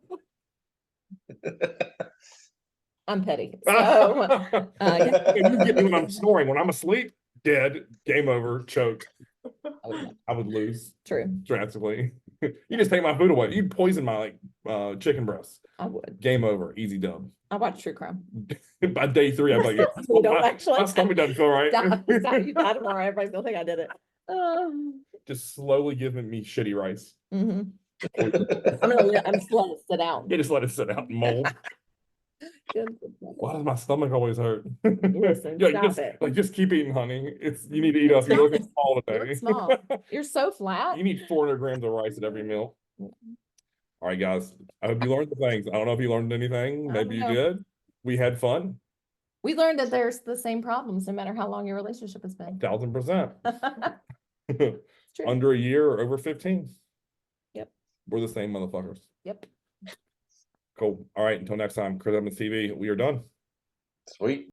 [SPEAKER 2] I'm petty. So
[SPEAKER 1] You get me when I'm snoring. When I'm asleep, dead, game over, choke. I would lose
[SPEAKER 2] true.
[SPEAKER 1] drastically. You just take my food away. You poison my chicken breasts.
[SPEAKER 2] I would.
[SPEAKER 1] Game over. Easy dub.
[SPEAKER 2] I watch true crime.
[SPEAKER 1] By day 3, I'm like, yeah,
[SPEAKER 2] We don't actually.
[SPEAKER 1] my stomach doesn't feel right.
[SPEAKER 2] You die tomorrow. Everybody's gonna think I did it.
[SPEAKER 1] Just slowly giving me shitty rice.
[SPEAKER 2] Mm-hmm. I'm just letting it sit out.
[SPEAKER 1] You just let it sit out and mold. Why does my stomach always hurt?
[SPEAKER 2] Listen, stop it.
[SPEAKER 1] Just keep eating, honey. You need to eat up. You're looking small
[SPEAKER 2] You
[SPEAKER 1] today.
[SPEAKER 2] look small. You're so flat.
[SPEAKER 1] You need 400 grams of rice at every meal. All right, guys. I hope you learned the things. I don't know if you learned anything. Maybe you did. We had fun.
[SPEAKER 2] We learned that there's the same problems no matter how long your relationship has been.
[SPEAKER 1] 1000%.
[SPEAKER 2] It's true.
[SPEAKER 1] Under a year or over 15.
[SPEAKER 2] Yep.
[SPEAKER 1] We're the same motherfuckers.
[SPEAKER 2] Yep.
[SPEAKER 1] Cool. All right. Until next time, Chris Evans TV. We are done.
[SPEAKER 4] Sweet.